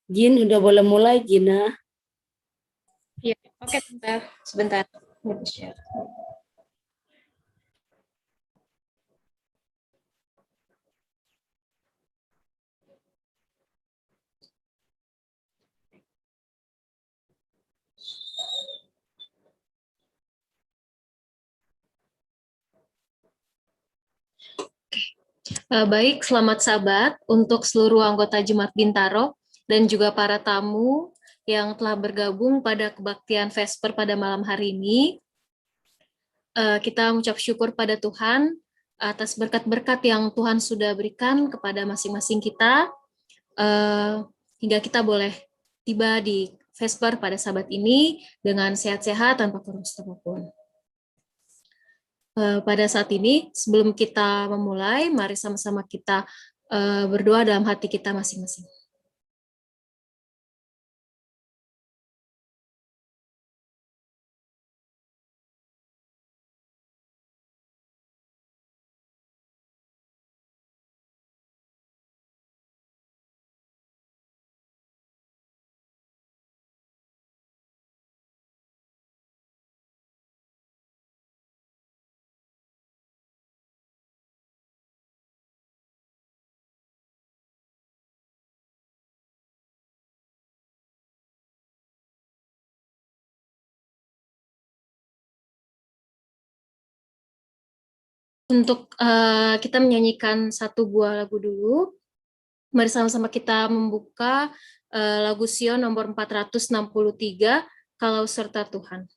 Jin, udah boleh mulai, Gina. Ya, oke, sebentar. Baik, selamat sabat untuk seluruh anggota Jemaat Bintaro dan juga para tamu yang telah bergabung pada kebaktian Vesper pada malam hari ini. Kita mengucap syukur pada Tuhan atas berkat-berkat yang Tuhan sudah berikan kepada masing-masing kita, hingga kita boleh tiba di Vesper pada sabat ini dengan sehat-sehat tanpa kurang apapun. Pada saat ini, sebelum kita memulai, mari sama-sama kita berdoa dalam hati kita masing-masing. Untuk kita menyanyikan satu buah lagu dulu, mari sama-sama kita membuka lagu Sion nomor 463, Kalau Serta Tuhan.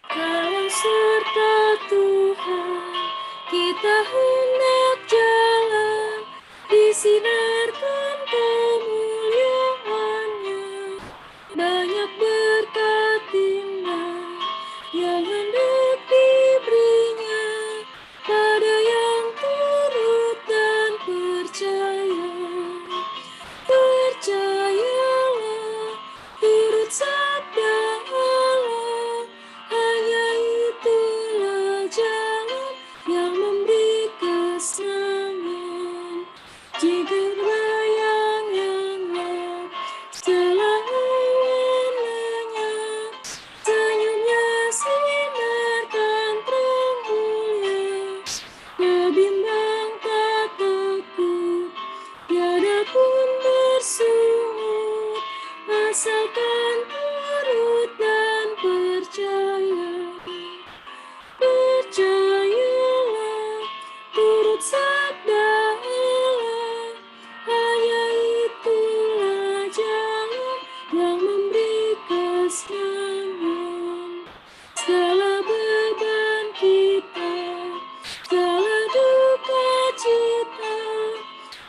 Kalau serta Tuhan, kita hendak jalan, disinarkan kemuliaan-Nya. Banyak berkat indah yang hendak diberinya pada yang turut dan percaya. Percayalah, turut sabda Allah, hanya itulah jalan yang memberi kesenangan. Jika bayang yang gelap setelah awan lenyap, senyumnya sinarkan terang mulia. Kebimbang tak takut, tiada pun bersungut, asalkan turut dan percaya. Percayalah, turut sabda Allah, hanya itulah jalan yang memberi kesenangan. Segala beban kita, segala duka cita,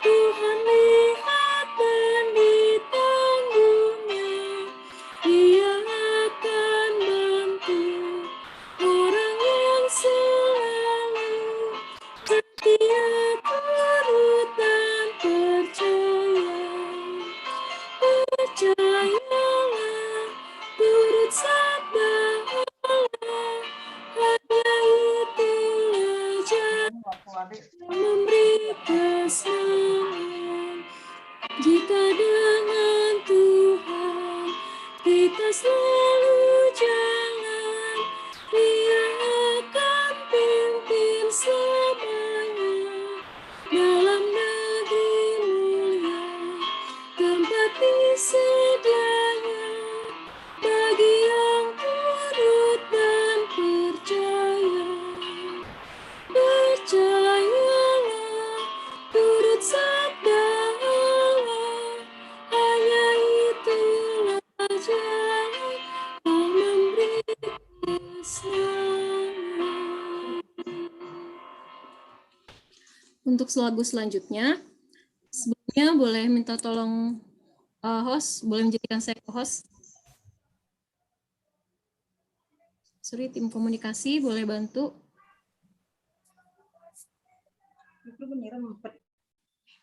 Tuhan lihat dan ditanggungnya. Dia akan bantu orang yang selalu setia, turut dan percaya. Percayalah, turut sabda Allah, hanya itulah jalan memberi kesenangan. Jika dengan Tuhan kita selalu jalan, Dia akan pimpin selamanya dalam negeri mulia, tempat disedianya bagi yang turut dan percaya. Percayalah, turut sabda Allah, hanya itulah jalan yang memberi kesenangan. Untuk lagu selanjutnya, sebelumnya boleh minta tolong host, boleh menjadikan saya host. Sorry, tim komunikasi boleh bantu.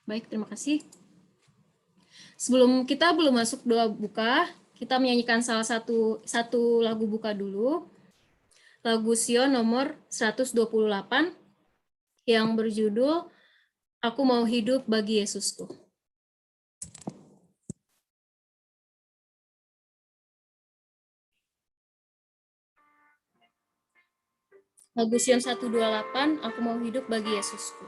Baik, terima kasih. Sebelum kita belum masuk doa buka, kita menyanyikan salah satu lagu buka dulu. Lagu Sion nomor 128 yang berjudul Aku Mau Hidup Bagi Yesusku. Lagu Sion 128, Aku Mau Hidup Bagi Yesusku.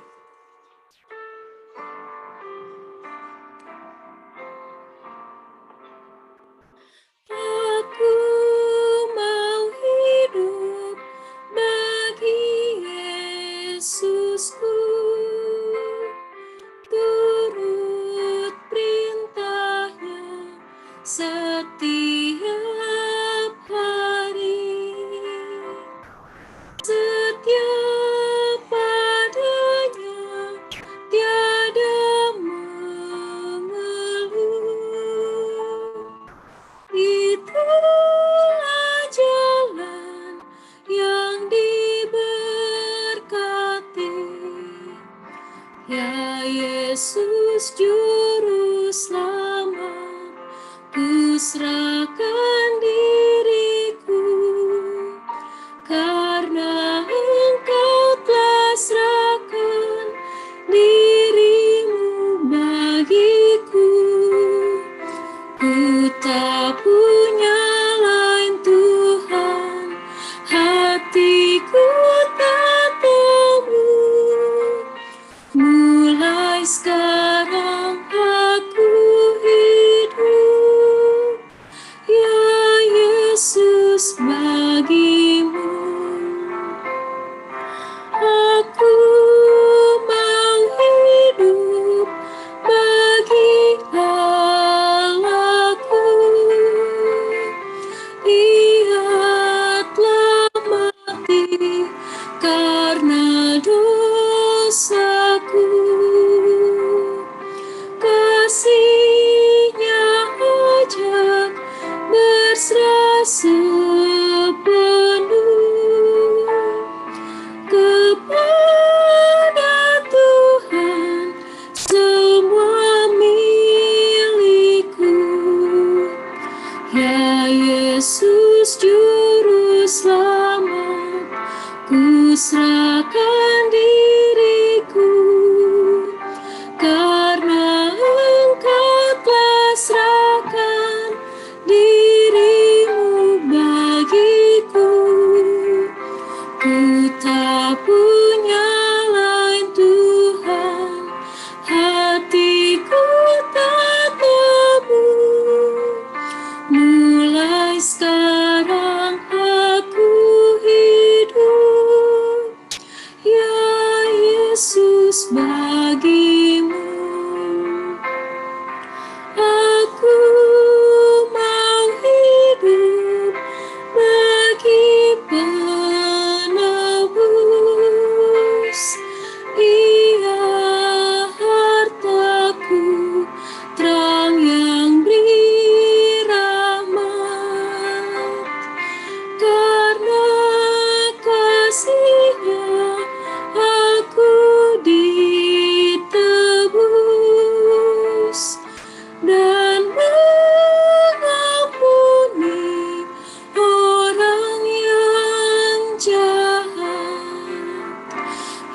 Aku mau hidup bagi Yesusku, turut perintahnya setiap hari, setia padanya tiada mengeluh. Itulah jalan yang diberkati, ya Yesus Juru Selamat, ku serahkan diriku, karena Engkau telah serahkan dirimu bagiku. Ku tak punya lain Tuhan, hatiku tatamu. Mulai sekarang aku hidup, ya Yesus, bagimu. Aku mau hidup bagi Allahku. Ia telah mati karena dosaku. Kasih-Nya ajak berserah sepenuh kepada Tuhan, semua milikku. Ya Yesus Juru Selamat, ku serahkan diriku, karena Engkau telah serahkan dirimu bagiku. Ku tak punya lain Tuhan, hatiku tatamu. Mulai sekarang aku hidup, ya Yesus, bagimu. Aku mau hidup bagi penebus, Ia hartaku, terang yang beri rahmat. Karena kasih-Nya aku ditebus dan mengampuni orang yang jahat.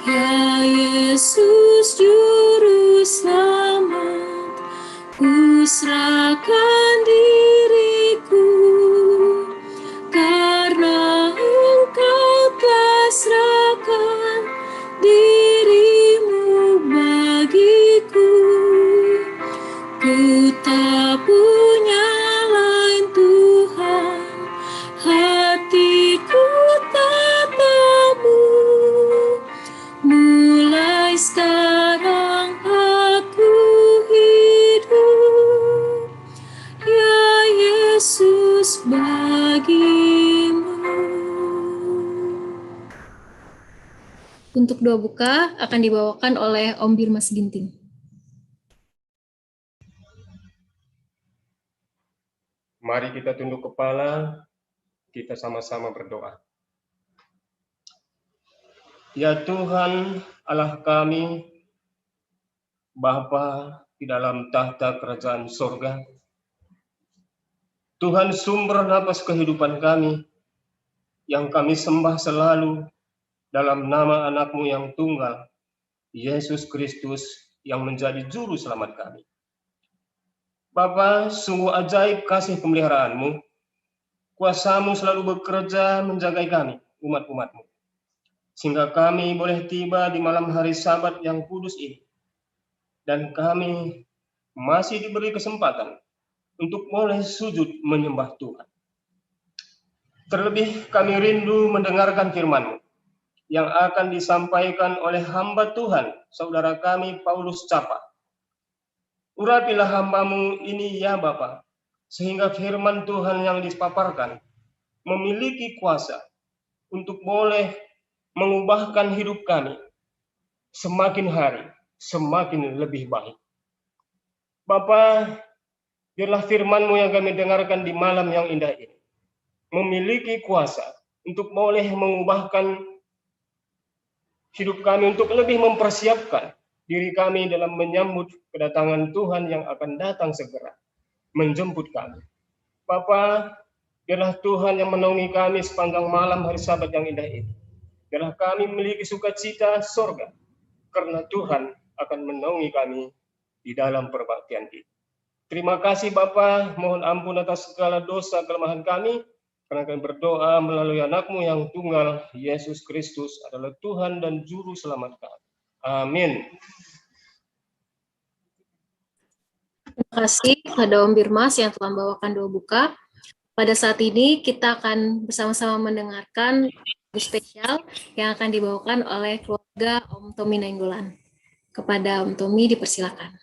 Ya Yesus Juru Selamat, ku serahkan diriku, karena Engkau telah serahkan dirimu bagiku. Ku tak punya lain Tuhan, hatiku tatamu. Mulai sekarang aku hidup, ya Yesus, bagimu. Untuk doa buka akan dibawakan oleh Om Birmas Ginting. Mari kita tunduk kepala, kita sama-sama berdoa. Ya Tuhan Allah kami, Bapa di dalam tahta kerajaan sorga, Tuhan sumber napas kehidupan kami, yang kami sembah selalu dalam nama anak-Mu yang tunggal, Yesus Kristus, yang menjadi juru selamat kami. Bapa, sungguh ajaib kasih pemeliharaan-Mu, kuasa-Mu selalu bekerja menjaga kami, umat-umat-Mu, sehingga kami boleh tiba di malam hari Sabat yang kudus ini, dan kami masih diberi kesempatan untuk boleh sujud menyembah Tuhan. Terlebih kami rindu mendengarkan firman-Mu yang akan disampaikan oleh hamba Tuhan, saudara kami Paulus Capa. Urapilah hamba-Mu ini ya Bapa, sehingga firman Tuhan yang dipaparkan memiliki kuasa untuk boleh mengubahkan hidup kami semakin hari semakin lebih baik. Bapa, biarlah firman-Mu yang kami dengarkan di malam yang indah ini memiliki kuasa untuk boleh mengubahkan hidup kami, untuk lebih mempersiapkan diri kami dalam menyambut kedatangan Tuhan yang akan datang segera menjemput kami. Bapa, biarlah Tuhan yang menaungi kami sepanjang malam hari Sabat yang indah ini. Biarlah kami memiliki sukacita sorga, karena Tuhan akan menaungi kami di dalam perbaktian ini. Terima kasih Bapa, mohon ampun atas segala dosa kelemahan kami, karena kami berdoa melalui anak-Mu yang tunggal, Yesus Kristus adalah Tuhan dan Juru Selamat kami. Amin. Terima kasih kepada Om Birmas yang telah membawakan doa buka. Pada saat ini kita akan bersama-sama mendengarkan lagu spesial yang akan dibawakan oleh keluarga Om Tommy Nainggolan. Kepada Om Tommy dipersilakan.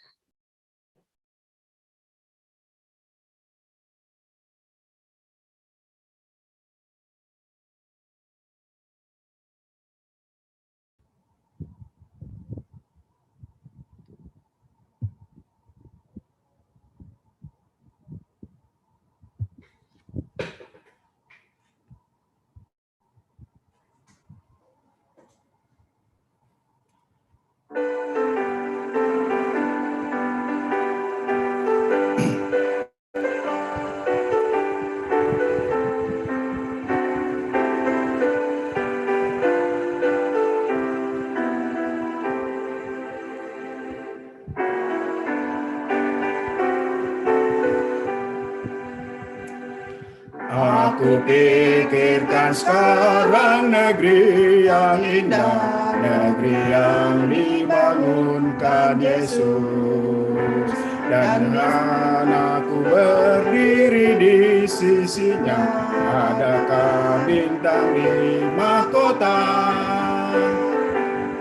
Aku pikirkan sekarang negeri yang indah, negeri yang dibangunkan Yesus, dan anakku berdiri di sisinya. Adakah bintang di mahkota,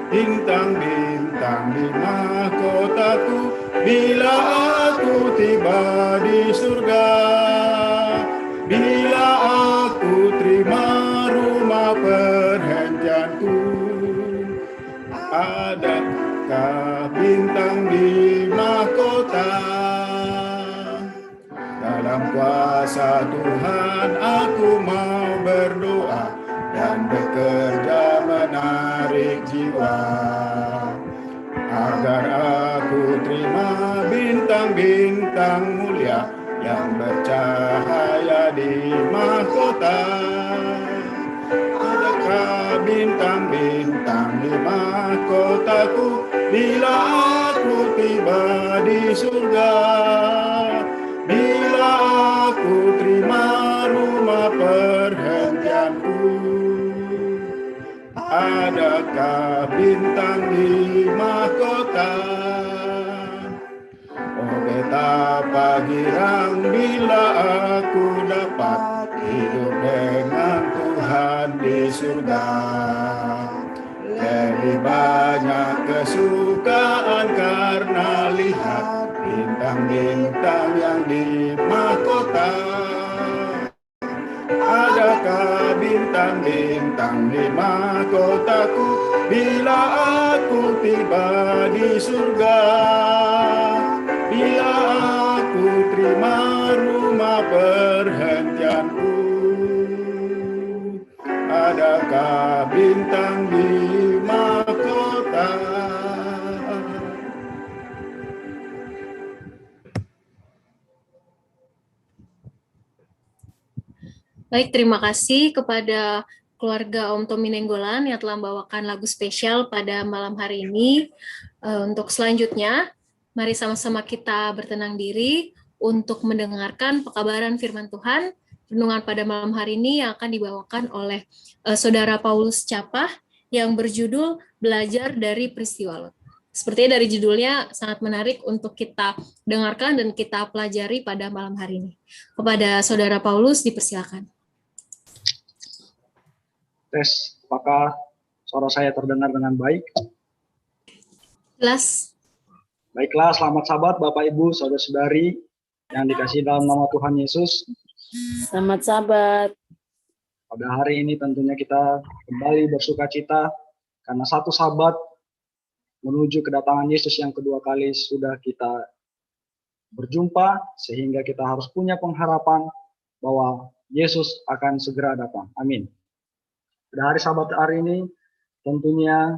bintang-bintang di mahkotaku, bila aku tiba di surga. Bila aku terima rumah perhentianku, adakah bintang di mahkota? Dalam kuasa Tuhan aku mau berdoa dan bekerja menarik jiwa, agar aku terima bintang-bintang mulia yang bercahaya di mahkota. Adakah bintang-bintang di mahkotaku, bila aku tiba di surga? Bila aku terima rumah perhentianku, adakah bintang di mahkota? Oh, betapa girang bila aku dapat hidup dengan Tuhan di surga. Lebih banyak kesukaan karena lihat bintang-bintang yang di mahkota. Adakah bintang-bintang di mahkotaku, bila aku tiba di surga? Bila aku terima rumah perhentianku, adakah bintang di mahkota? Baik, terima kasih kepada keluarga Om Tommy Nenggolan yang telah membawakan lagu spesial pada malam hari ini. Untuk selanjutnya, mari sama-sama kita bertenang diri untuk mendengarkan pekabaran firman Tuhan, renungan pada malam hari ini yang akan dibawakan oleh Saudara Paulus Capah yang berjudul Belajar dari Peristiwa Lot. Sepertinya dari judulnya sangat menarik untuk kita dengarkan dan kita pelajari pada malam hari ini. Kepada Saudara Paulus, dipersilakan. Tes, apakah suara saya terdengar dengan baik? Jelas. Baiklah, selamat sahabat, Bapak, Ibu, saudara-saudari yang dikasihi dalam nama Tuhan Yesus. Selamat sahabat. Pada hari ini tentunya kita kembali bersuka cita karena satu sahabat menuju kedatangan Yesus yang kedua kali sudah kita berjumpa, sehingga kita harus punya pengharapan bahwa Yesus akan segera datang. Amin. Pada hari Sabat hari ini, tentunya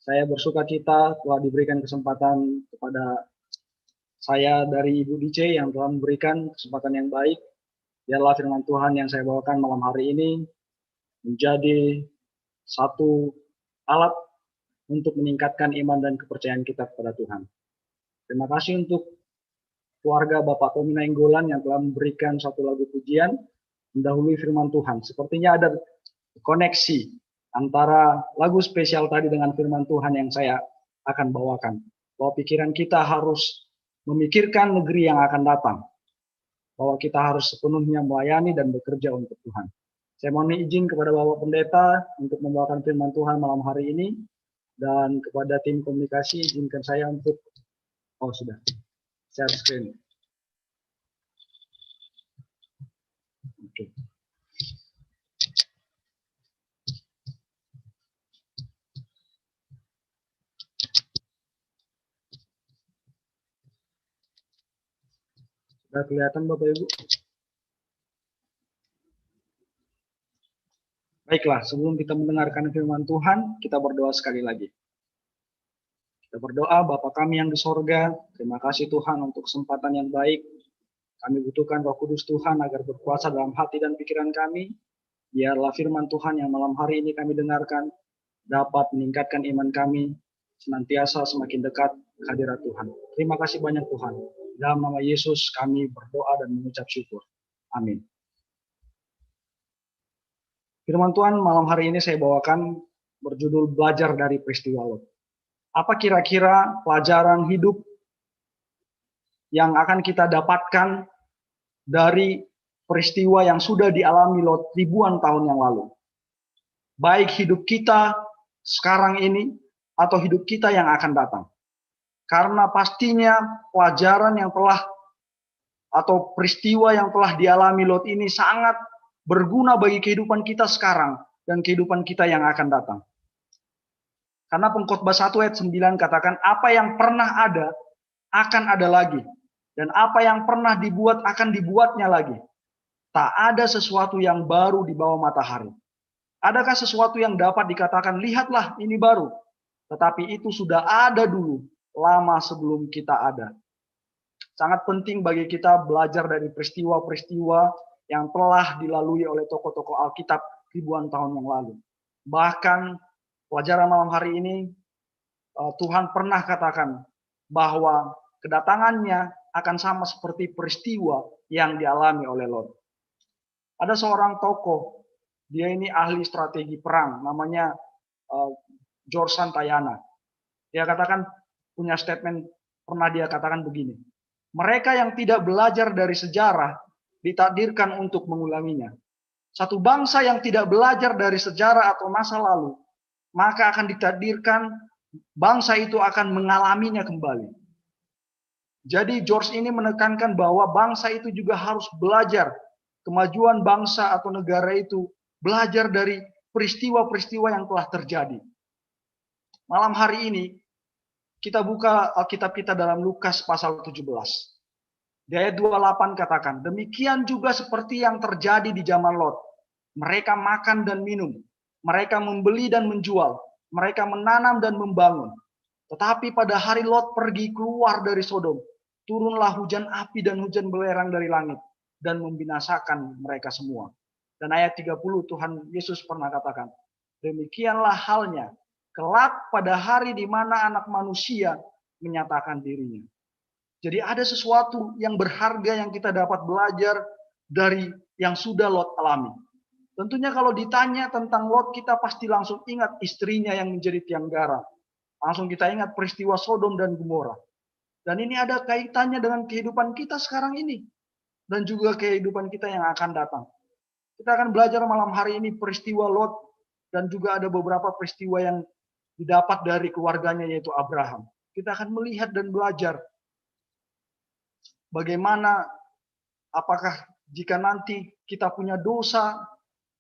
saya bersuka cita telah diberikan kesempatan kepada saya dari Ibu DJ yang telah memberikan kesempatan yang baik. Biarlah firman Tuhan yang saya bawakan malam hari ini menjadi satu alat untuk meningkatkan iman dan kepercayaan kita kepada Tuhan. Terima kasih untuk keluarga Bapak Tommy Nenggolan yang telah memberikan satu lagu pujian mendahului firman Tuhan. Sepertinya ada koneksi antara lagu spesial tadi dengan firman Tuhan yang saya akan bawakan. Bahwa pikiran kita harus memikirkan negeri yang akan datang. Bahwa kita harus sepenuhnya melayani dan bekerja untuk Tuhan. Saya mohon izin kepada Bapak Pendeta untuk membawakan firman Tuhan malam hari ini. Dan kepada tim komunikasi, izinkan saya untuk, sudah, share screen. Oke. Sudah kelihatan Bapak Ibu? Baiklah, sebelum kita mendengarkan firman Tuhan, kita berdoa sekali lagi. Kita berdoa, Bapa kami yang di sorga, terima kasih Tuhan untuk kesempatan yang baik. Kami butuhkan Roh Kudus Tuhan agar berkuasa dalam hati dan pikiran kami. Biarlah firman Tuhan yang malam hari ini kami dengarkan, dapat meningkatkan iman kami, senantiasa semakin dekat kehadirat Tuhan. Terima kasih banyak Tuhan. Dalam nama Yesus kami berdoa dan mengucap syukur. Amin. Firman Tuhan malam hari ini saya bawakan berjudul Belajar dari Peristiwa Lot. Apa kira-kira pelajaran hidup yang akan kita dapatkan dari peristiwa yang sudah dialami Lot ribuan tahun yang lalu? Baik hidup kita sekarang ini atau hidup kita yang akan datang. Karena pastinya pelajaran yang telah atau peristiwa yang telah dialami Lot ini sangat berguna bagi kehidupan kita sekarang dan kehidupan kita yang akan datang. Karena Pengkhotbah 1 ayat 9 katakan, apa yang pernah ada akan ada lagi. Dan apa yang pernah dibuat akan dibuatnya lagi. Tak ada sesuatu yang baru di bawah matahari. Adakah sesuatu yang dapat dikatakan, lihatlah ini baru. Tetapi itu sudah ada dulu, lama sebelum kita ada. Sangat penting bagi kita belajar dari peristiwa-peristiwa yang telah dilalui oleh tokoh-tokoh Alkitab ribuan tahun yang lalu. Bahkan pelajaran malam hari ini, Tuhan pernah katakan bahwa kedatangannya akan sama seperti peristiwa yang dialami oleh Lot. Ada seorang tokoh, dia ini ahli strategi perang, namanya George Santayana. Dia katakan, punya statement, pernah dia katakan begini, mereka yang tidak belajar dari sejarah ditakdirkan untuk mengulanginya. Satu bangsa yang tidak belajar dari sejarah atau masa lalu, maka akan ditakdirkan bangsa itu akan mengalaminya kembali. Jadi George ini menekankan bahwa bangsa itu juga harus belajar. Kemajuan bangsa atau negara itu belajar dari peristiwa-peristiwa yang telah terjadi. Malam hari ini, kita buka Alkitab kita dalam Lukas pasal 17. Di ayat 28 katakan, demikian juga seperti yang terjadi di zaman Lot. Mereka makan dan minum. Mereka membeli dan menjual. Mereka menanam dan membangun. Tetapi pada hari Lot pergi keluar dari Sodom, turunlah hujan api dan hujan belerang dari langit, dan membinasakan mereka semua. Dan ayat 30 Tuhan Yesus pernah katakan, demikianlah halnya kelak pada hari di mana Anak Manusia menyatakan dirinya. Jadi ada sesuatu yang berharga yang kita dapat belajar dari yang sudah Lot alami. Tentunya kalau ditanya tentang Lot, kita pasti langsung ingat istrinya yang menjadi tiang gara. Langsung kita ingat peristiwa Sodom dan Gomora. Dan ini ada kaitannya dengan kehidupan kita sekarang ini. Dan juga kehidupan kita yang akan datang. Kita akan belajar malam hari ini peristiwa Lot. Dan juga ada beberapa peristiwa yang didapat dari keluarganya yaitu Abraham. Kita akan melihat dan belajar bagaimana, apakah jika nanti kita punya dosa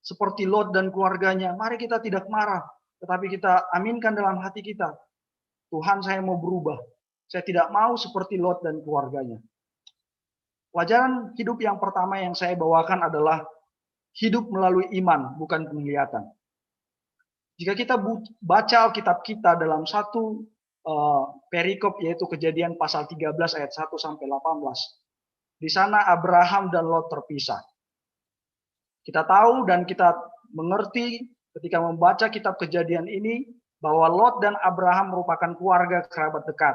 seperti Lot dan keluarganya, mari kita tidak marah, tetapi kita aminkan dalam hati kita, Tuhan, saya mau berubah. Saya tidak mau seperti Lot dan keluarganya. Pelajaran hidup yang pertama yang saya bawakan adalah hidup melalui iman, bukan penglihatan. Jika kita baca Alkitab kita dalam satu perikop, yaitu Kejadian pasal 13 ayat 1 sampai 18. Di sana Abraham dan Lot terpisah. Kita tahu dan kita mengerti ketika membaca kitab Kejadian ini bahwa Lot dan Abraham merupakan keluarga kerabat dekat.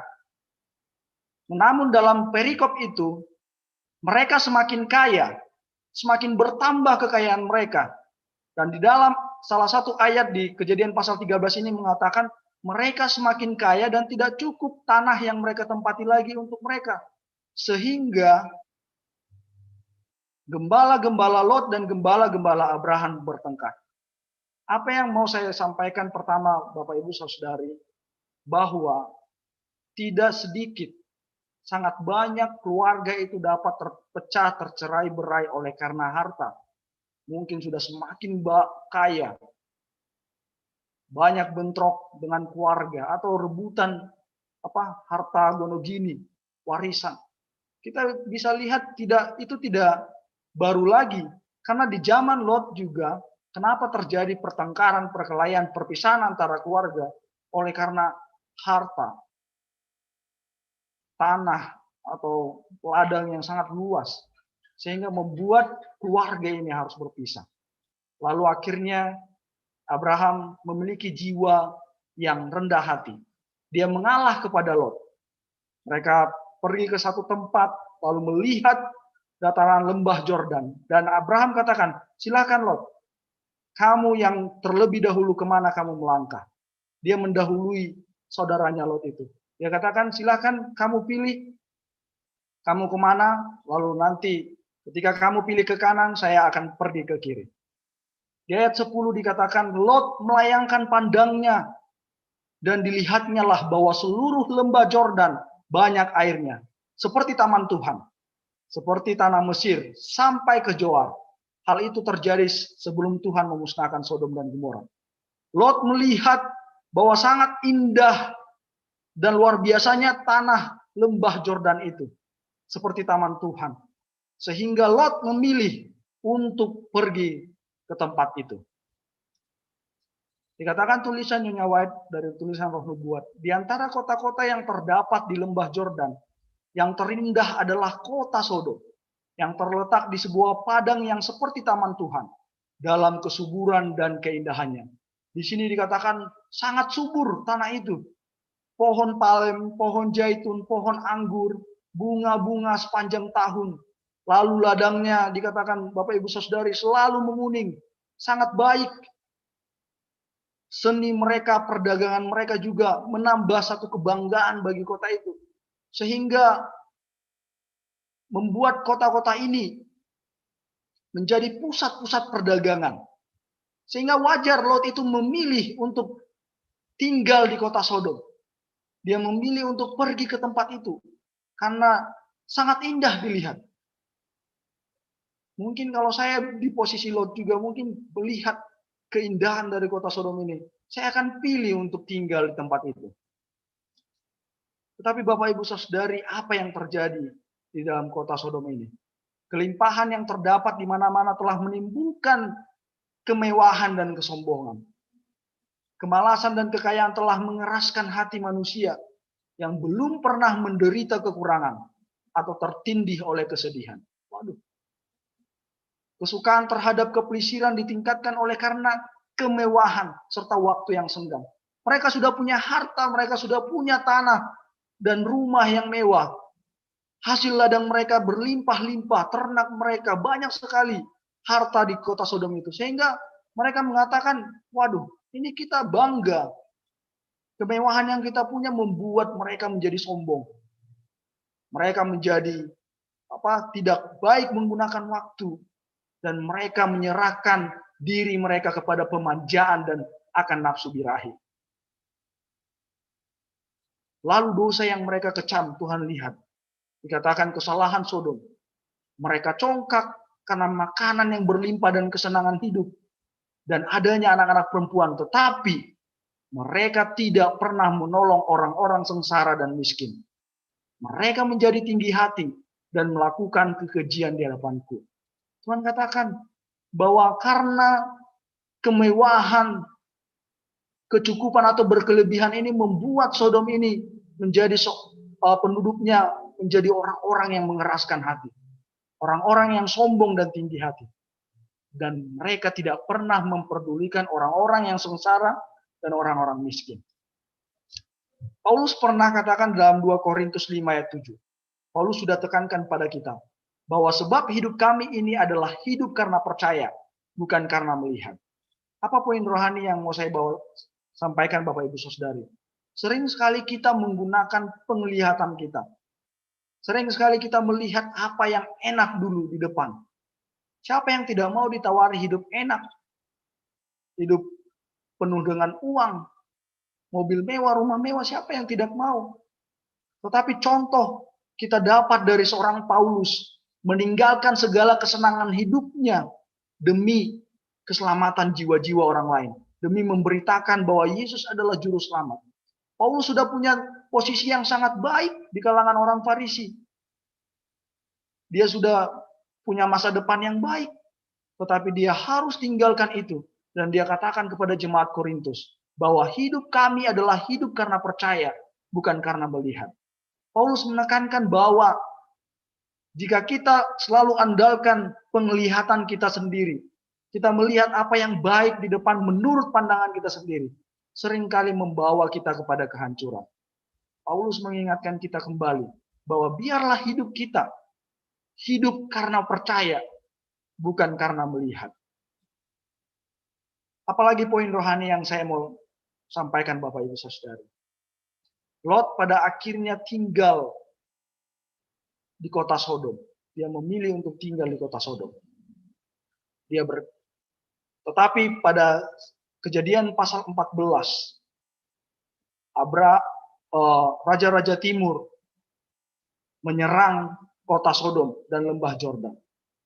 Namun dalam perikop itu mereka semakin kaya, semakin bertambah kekayaan mereka. Dan di dalam salah satu ayat di Kejadian pasal 13 ini mengatakan mereka semakin kaya dan tidak cukup tanah yang mereka tempati lagi untuk mereka. Sehingga gembala-gembala Lot dan gembala-gembala Abraham bertengkar. Apa yang mau saya sampaikan pertama, Bapak Ibu Saudari, bahwa tidak sedikit, sangat banyak keluarga itu dapat terpecah, tercerai-berai oleh karena harta. Mungkin sudah semakin kaya, banyak bentrok dengan keluarga atau rebutan harta gonogini, warisan. Kita bisa lihat itu tidak baru lagi, karena di zaman Lot juga kenapa terjadi pertengkaran, perkelahian, perpisahan antara keluarga oleh karena harta, tanah atau ladang yang sangat luas, sehingga membuat keluarga ini harus berpisah. Lalu akhirnya Abraham memiliki jiwa yang rendah hati. Dia mengalah kepada Lot. Mereka pergi ke satu tempat, lalu melihat dataran lembah Jordan. Dan Abraham katakan, silakan Lot, kamu yang terlebih dahulu kemana kamu melangkah. Dia mendahului saudaranya Lot itu. Dia katakan, silakan kamu pilih, kamu kemana, lalu nanti ketika kamu pilih ke kanan, saya akan pergi ke kiri. Di ayat 10 dikatakan, Lot melayangkan pandangnya, dan dilihatnya lah bahwa seluruh lembah Jordan banyak airnya, seperti taman Tuhan, seperti tanah Mesir, sampai ke Zoar. Hal itu terjadi sebelum Tuhan memusnahkan Sodom dan Gomora. Lot melihat bahwa sangat indah dan luar biasanya tanah lembah Jordan itu, seperti taman Tuhan. Sehingga Lot memilih untuk pergi ke tempat itu. Dikatakan tulisan Nyonya White dari tulisan Roh Nubuat, di antara kota-kota yang terdapat di lembah Jordan, yang terindah adalah kota Sodom, yang terletak di sebuah padang yang seperti taman Tuhan, dalam kesuburan dan keindahannya. Di sini dikatakan sangat subur tanah itu. Pohon palem, pohon zaitun, pohon anggur, bunga-bunga sepanjang tahun. Lalu ladangnya dikatakan Bapak Ibu Saudari selalu menguning, sangat baik. Seni mereka, perdagangan mereka juga menambah satu kebanggaan bagi kota itu. Sehingga membuat kota-kota ini menjadi pusat-pusat perdagangan. Sehingga wajar Lot itu memilih untuk tinggal di kota Sodom. Dia memilih untuk pergi ke tempat itu. Karena sangat indah dilihat. Mungkin kalau saya di posisi Lot juga mungkin melihat keindahan dari kota Sodom ini, saya akan pilih untuk tinggal di tempat itu. Tetapi Bapak Ibu Saudari, apa yang terjadi di dalam kota Sodom ini? Kelimpahan yang terdapat di mana-mana telah menimbulkan kemewahan dan kesombongan. Kemalasan dan kekayaan telah mengeraskan hati manusia yang belum pernah menderita kekurangan atau tertindih oleh kesedihan. Waduh. Kesukaan terhadap kepelisiran ditingkatkan oleh karena kemewahan serta waktu yang senggang. Mereka sudah punya harta, mereka sudah punya tanah dan rumah yang mewah. Hasil ladang mereka berlimpah-limpah, ternak mereka banyak sekali harta di kota Sodom itu. Sehingga mereka mengatakan, waduh, ini kita bangga. Kemewahan yang kita punya membuat mereka menjadi sombong. Mereka menjadi tidak baik menggunakan waktu. Dan mereka menyerahkan diri mereka kepada pemanjaan dan akan nafsu birahi. Lalu dosa yang mereka kecam, Tuhan lihat. Dikatakan kesalahan Sodom. Mereka congkak karena makanan yang berlimpah dan kesenangan hidup. Dan adanya anak-anak perempuan. Tetapi mereka tidak pernah menolong orang-orang sengsara dan miskin. Mereka menjadi tinggi hati dan melakukan kekejian di hadapanku. Tuhan katakan bahwa karena kemewahan, kecukupan atau berkelebihan ini membuat Sodom ini menjadi penduduknya menjadi orang-orang yang mengeraskan hati. Orang-orang yang sombong dan tinggi hati. Dan mereka tidak pernah memperdulikan orang-orang yang sengsara dan orang-orang miskin. Paulus pernah katakan dalam 2 Korintus 5 ayat 7. Paulus sudah tekankan pada kita bahwa sebab hidup kami ini adalah hidup karena percaya, bukan karena melihat. Apa poin rohani yang mau saya sampaikan Bapak Ibu Saudari? Sering sekali kita menggunakan penglihatan kita. Sering sekali kita melihat apa yang enak dulu di depan. Siapa yang tidak mau ditawari hidup enak? Hidup penuh dengan uang, mobil mewah, rumah mewah, siapa yang tidak mau? Tetapi contoh kita dapat dari seorang Paulus, meninggalkan segala kesenangan hidupnya demi keselamatan jiwa-jiwa orang lain. Demi memberitakan bahwa Yesus adalah juru selamat. Paulus sudah punya posisi yang sangat baik di kalangan orang Farisi. Dia sudah punya masa depan yang baik. Tetapi dia harus tinggalkan itu. Dan dia katakan kepada jemaat Korintus, bahwa hidup kami adalah hidup karena percaya, bukan karena melihat. Paulus menekankan bahwa jika kita selalu andalkan penglihatan kita sendiri, kita melihat apa yang baik di depan menurut pandangan kita sendiri, seringkali membawa kita kepada kehancuran. Paulus mengingatkan kita kembali bahwa biarlah hidup kita hidup karena percaya, bukan karena melihat. Apalagi poin rohani yang saya mau sampaikan Bapak Ibu Saudara. Lot pada akhirnya tinggal di kota Sodom. Dia memilih untuk tinggal di kota Sodom. Tetapi pada Kejadian pasal 14, Raja-Raja Timur menyerang kota Sodom dan lembah Jordan.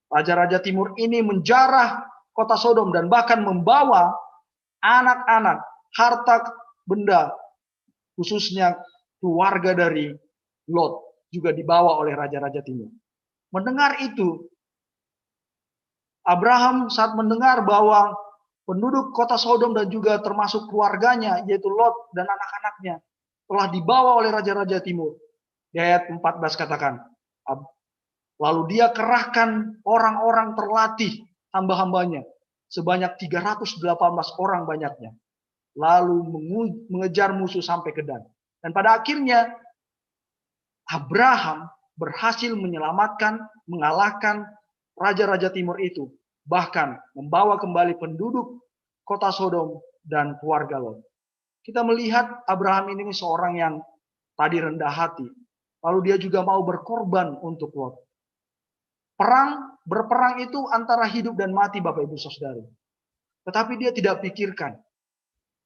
Raja-Raja Timur ini menjarah kota Sodom dan bahkan membawa anak-anak, harta benda, khususnya keluarga dari Lot juga dibawa oleh Raja-Raja Timur. Mendengar itu, Abraham saat mendengar bahwa penduduk kota Sodom dan juga termasuk keluarganya, yaitu Lot dan anak-anaknya, telah dibawa oleh Raja-Raja Timur. Di ayat 14 katakan, lalu dia kerahkan orang-orang terlatih, hamba-hambanya, sebanyak 318 orang banyaknya. Lalu mengejar musuh sampai ke Dan. Dan pada akhirnya, Abraham berhasil mengalahkan Raja-Raja Timur itu. Bahkan membawa kembali penduduk kota Sodom dan keluarga Lot. Kita melihat Abraham ini seorang yang tadi rendah hati. Lalu dia juga mau berkorban untuk Lot. Berperang itu antara hidup dan mati Bapak Ibu Saudara. Tetapi dia tidak pikirkan.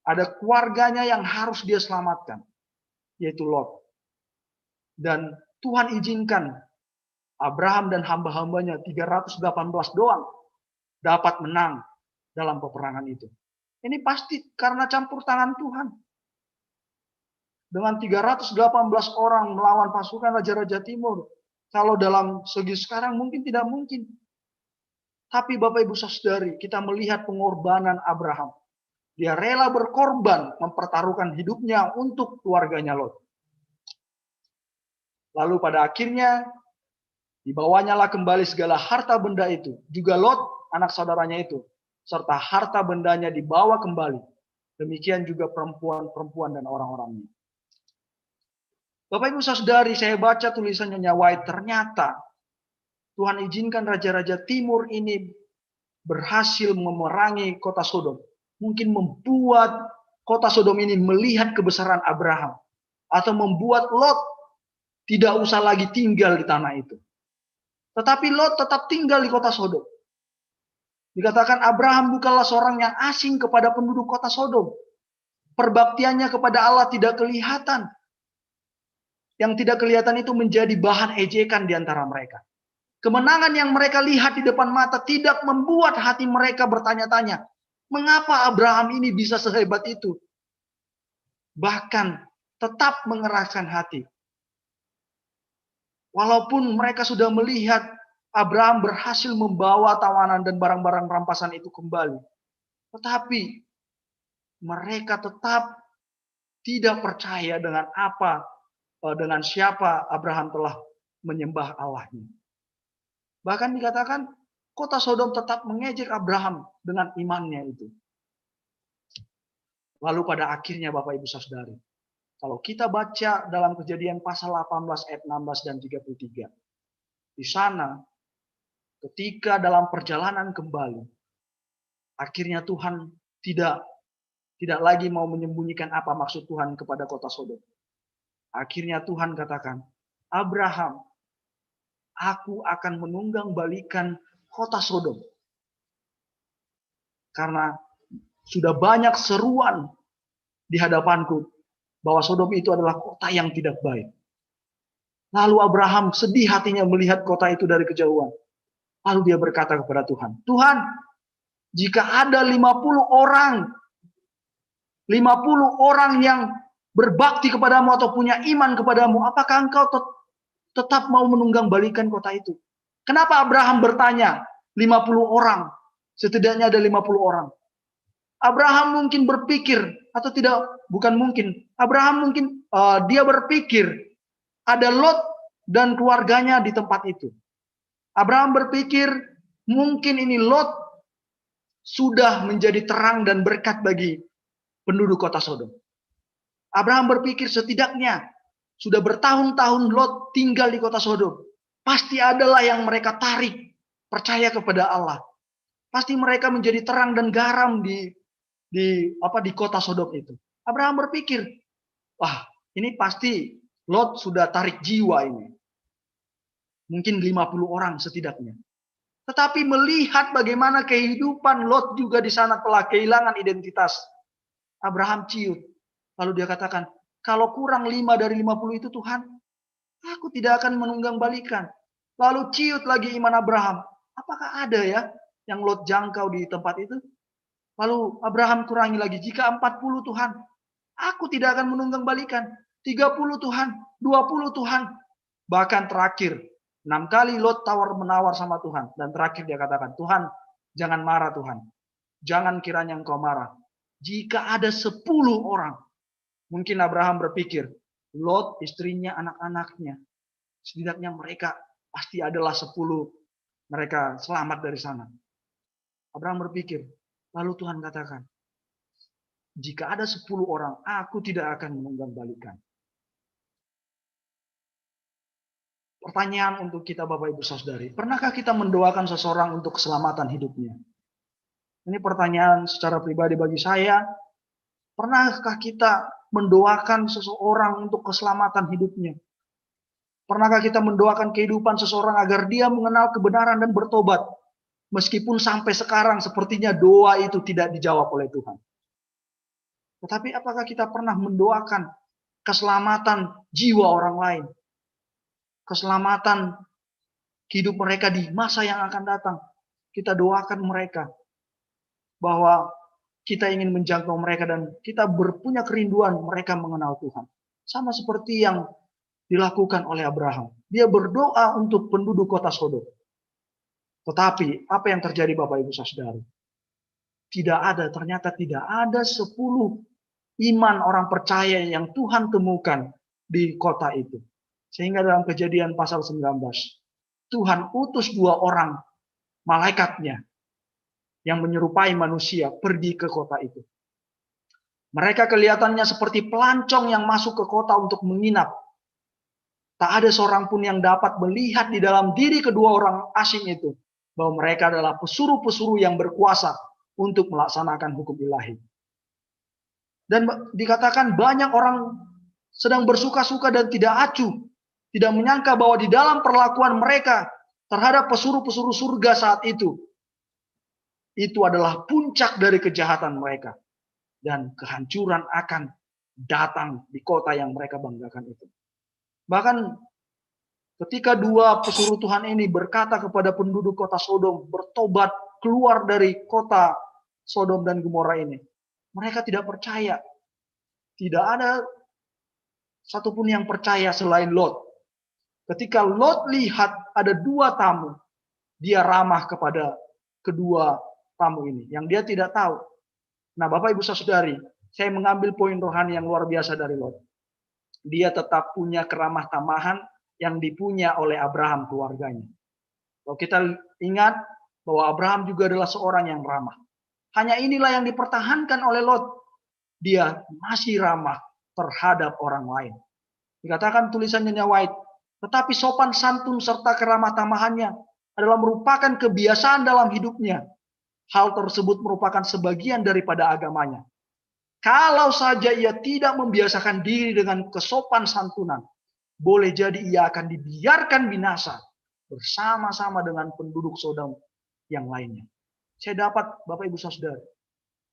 Ada keluarganya yang harus dia selamatkan. Yaitu Lot. Dan Tuhan izinkan Abraham dan hamba-hambanya 318 doang dapat menang dalam peperangan itu. Ini pasti karena campur tangan Tuhan. Dengan 318 orang melawan pasukan Raja-Raja Timur. Kalau dalam segi sekarang mungkin tidak mungkin. Tapi Bapak Ibu Saudari, kita melihat pengorbanan Abraham. Dia rela berkorban mempertaruhkan hidupnya untuk keluarganya Lot. Lalu pada akhirnya dibawanyalah kembali segala harta benda itu. Juga Lot anak saudaranya itu, serta harta bendanya dibawa kembali. Demikian juga perempuan-perempuan dan orang-orangnya. Bapak Ibu Saudari, saya baca tulisan Nyonya White, ternyata Tuhan izinkan raja-raja timur ini berhasil memerangi kota Sodom. Mungkin membuat kota Sodom ini melihat kebesaran Abraham. Atau membuat Lot tidak usah lagi tinggal di tanah itu. Tetapi Lot tetap tinggal di kota Sodom. Dikatakan Abraham bukanlah seorang yang asing kepada penduduk kota Sodom. Perbaktiannya kepada Allah tidak kelihatan. Yang tidak kelihatan itu menjadi bahan ejekan di antara mereka. Kemenangan yang mereka lihat di depan mata tidak membuat hati mereka bertanya-tanya, mengapa Abraham ini bisa sehebat itu? Bahkan tetap mengeraskan hati. Walaupun mereka sudah melihat Abraham berhasil membawa tawanan dan barang-barang rampasan itu kembali. Tetapi mereka tetap tidak percaya dengan siapa Abraham telah menyembah Allahnya. Bahkan dikatakan kota Sodom tetap mengejek Abraham dengan imannya itu. Lalu pada akhirnya Bapak Ibu Saudari, kalau kita baca dalam Kejadian pasal 18 ayat 16 dan 33. Di sana ketika dalam perjalanan kembali, akhirnya Tuhan tidak lagi mau menyembunyikan apa maksud Tuhan kepada kota Sodom. Akhirnya Tuhan katakan, Abraham, aku akan menunggang balikan kota Sodom. Karena sudah banyak seruan di hadapanku bahwa Sodom itu adalah kota yang tidak baik. Lalu Abraham sedih hatinya melihat kota itu dari kejauhan. Lalu dia berkata kepada Tuhan, Tuhan, jika ada 50 orang yang berbakti kepadamu atau punya iman kepadamu, apakah engkau tetap mau menunggang balikan kota itu? Kenapa Abraham bertanya 50 orang? Setidaknya ada 50 orang. Abraham mungkin berpikir, atau tidak, bukan mungkin. Abraham mungkin dia berpikir ada Lot dan keluarganya di tempat itu. Abraham berpikir mungkin ini Lot sudah menjadi terang dan berkat bagi penduduk kota Sodom. Abraham berpikir setidaknya sudah bertahun-tahun Lot tinggal di kota Sodom. Pasti adalah yang mereka tarik percaya kepada Allah. Pasti mereka menjadi terang dan garam di kota Sodom itu. Abraham berpikir, wah, ini pasti Lot sudah tarik jiwa ini. Mungkin 50 orang setidaknya. Tetapi melihat bagaimana kehidupan Lot juga di sana telah kehilangan identitas. Abraham ciut. Lalu dia katakan, kalau kurang 5 dari 50 itu Tuhan, aku tidak akan menunggang balikan. Lalu ciut lagi iman Abraham. Apakah ada ya yang Lot jangkau di tempat itu? Lalu Abraham kurangi lagi, jika 40 Tuhan, aku tidak akan menunggang balikan. 30 Tuhan, 20 Tuhan. Bahkan terakhir, 6 kali Lot menawar sama Tuhan. Dan terakhir dia katakan, Tuhan, jangan marah Tuhan. Jangan kiranya engkau marah. Jika ada 10 orang, mungkin Abraham berpikir, Lot, istrinya, anak-anaknya, setidaknya mereka pasti adalah 10 mereka selamat dari sana. Abraham berpikir, lalu Tuhan katakan, jika ada 10 orang, aku tidak akan menunggang balikan. Pertanyaan untuk kita Bapak Ibu Saudari, pernahkah kita mendoakan seseorang untuk keselamatan hidupnya? Ini pertanyaan secara pribadi bagi saya. Pernahkah kita mendoakan seseorang untuk keselamatan hidupnya? Pernahkah kita mendoakan kehidupan seseorang agar dia mengenal kebenaran dan bertobat? Meskipun sampai sekarang sepertinya doa itu tidak dijawab oleh Tuhan. Tetapi apakah kita pernah mendoakan keselamatan jiwa orang lain? Keselamatan hidup mereka di masa yang akan datang. Kita doakan mereka bahwa kita ingin menjangkau mereka dan kita berpunya kerinduan mereka mengenal Tuhan. Sama seperti yang dilakukan oleh Abraham. Dia berdoa untuk penduduk kota Sodom. Tetapi apa yang terjadi Bapak Ibu Saudara? Ternyata tidak ada 10 iman orang percaya yang Tuhan temukan di kota itu. Sehingga dalam Kejadian pasal 19, Tuhan utus 2 orang malaikatnya yang menyerupai manusia pergi ke kota itu. Mereka kelihatannya seperti pelancong yang masuk ke kota untuk menginap. Tak ada seorang pun yang dapat melihat di dalam diri kedua orang asing itu bahwa mereka adalah pesuruh-pesuruh yang berkuasa untuk melaksanakan hukum ilahi. Dan dikatakan banyak orang sedang bersuka-suka dan tidak acuh, tidak menyangka bahwa di dalam perlakuan mereka terhadap pesuruh-pesuruh surga saat itu adalah puncak dari kejahatan mereka. Dan kehancuran akan datang di kota yang mereka banggakan itu. Bahkan ketika dua pesuruh Tuhan ini berkata kepada penduduk kota Sodom, bertobat keluar dari kota Sodom dan Gomora ini, mereka tidak percaya. Tidak ada satupun yang percaya selain Lot. Ketika Lot lihat ada dua tamu, dia ramah kepada kedua tamu ini yang dia tidak tahu. Nah, Bapak Ibu Saudari, saya mengambil poin rohani yang luar biasa dari Lot. Dia tetap punya keramah tamahan yang dipunya oleh Abraham keluarganya. Kalau kita ingat bahwa Abraham juga adalah seorang yang ramah. Hanya inilah yang dipertahankan oleh Lot. Dia masih ramah terhadap orang lain. Dikatakan tulisannya White, tetapi sopan santun serta keramah tamahannya adalah merupakan kebiasaan dalam hidupnya. Hal tersebut merupakan sebagian daripada agamanya. Kalau saja ia tidak membiasakan diri dengan kesopan santunan, boleh jadi ia akan dibiarkan binasa bersama-sama dengan penduduk Sodom yang lainnya. Saya dapat, Bapak Ibu Saudara,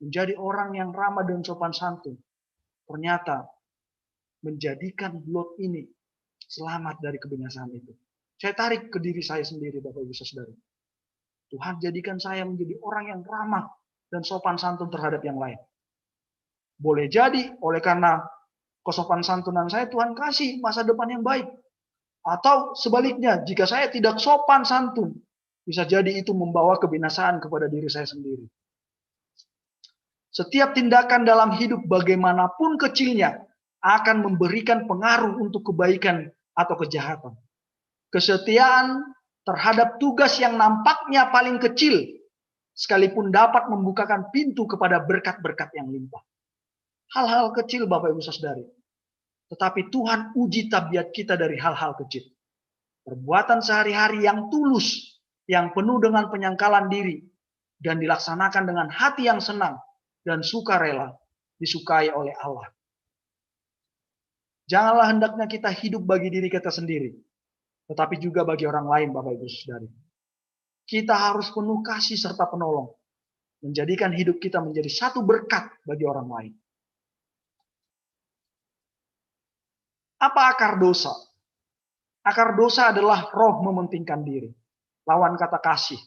menjadi orang yang ramah dan sopan santun, ternyata menjadikan Lot ini selamat dari kebinasaan itu. Saya tarik ke diri saya sendiri, Bapak Ibu Saudara. Tuhan jadikan saya menjadi orang yang ramah dan sopan santun terhadap yang lain. Boleh jadi oleh karena kesopan santunan saya, Tuhan kasih masa depan yang baik. Atau sebaliknya, jika saya tidak sopan santun, bisa jadi itu membawa kebinasaan kepada diri saya sendiri. Setiap tindakan dalam hidup bagaimanapun kecilnya akan memberikan pengaruh untuk kebaikan atau kejahatan. Kesetiaan terhadap tugas yang nampaknya paling kecil, sekalipun dapat membukakan pintu kepada berkat-berkat yang limpah. Hal-hal kecil, Bapak Ibu Saudari. Tetapi Tuhan uji tabiat kita dari hal-hal kecil. Perbuatan sehari-hari yang tulus, yang penuh dengan penyangkalan diri, dan dilaksanakan dengan hati yang senang dan sukarela, disukai oleh Allah. Janganlah hendaknya kita hidup bagi diri kita sendiri, tetapi juga bagi orang lain, Bapak Ibu Saudari. Kita harus penuh kasih serta penolong, menjadikan hidup kita menjadi satu berkat bagi orang lain. Apa akar dosa? Akar dosa adalah roh mementingkan diri. Lawan kata kasih.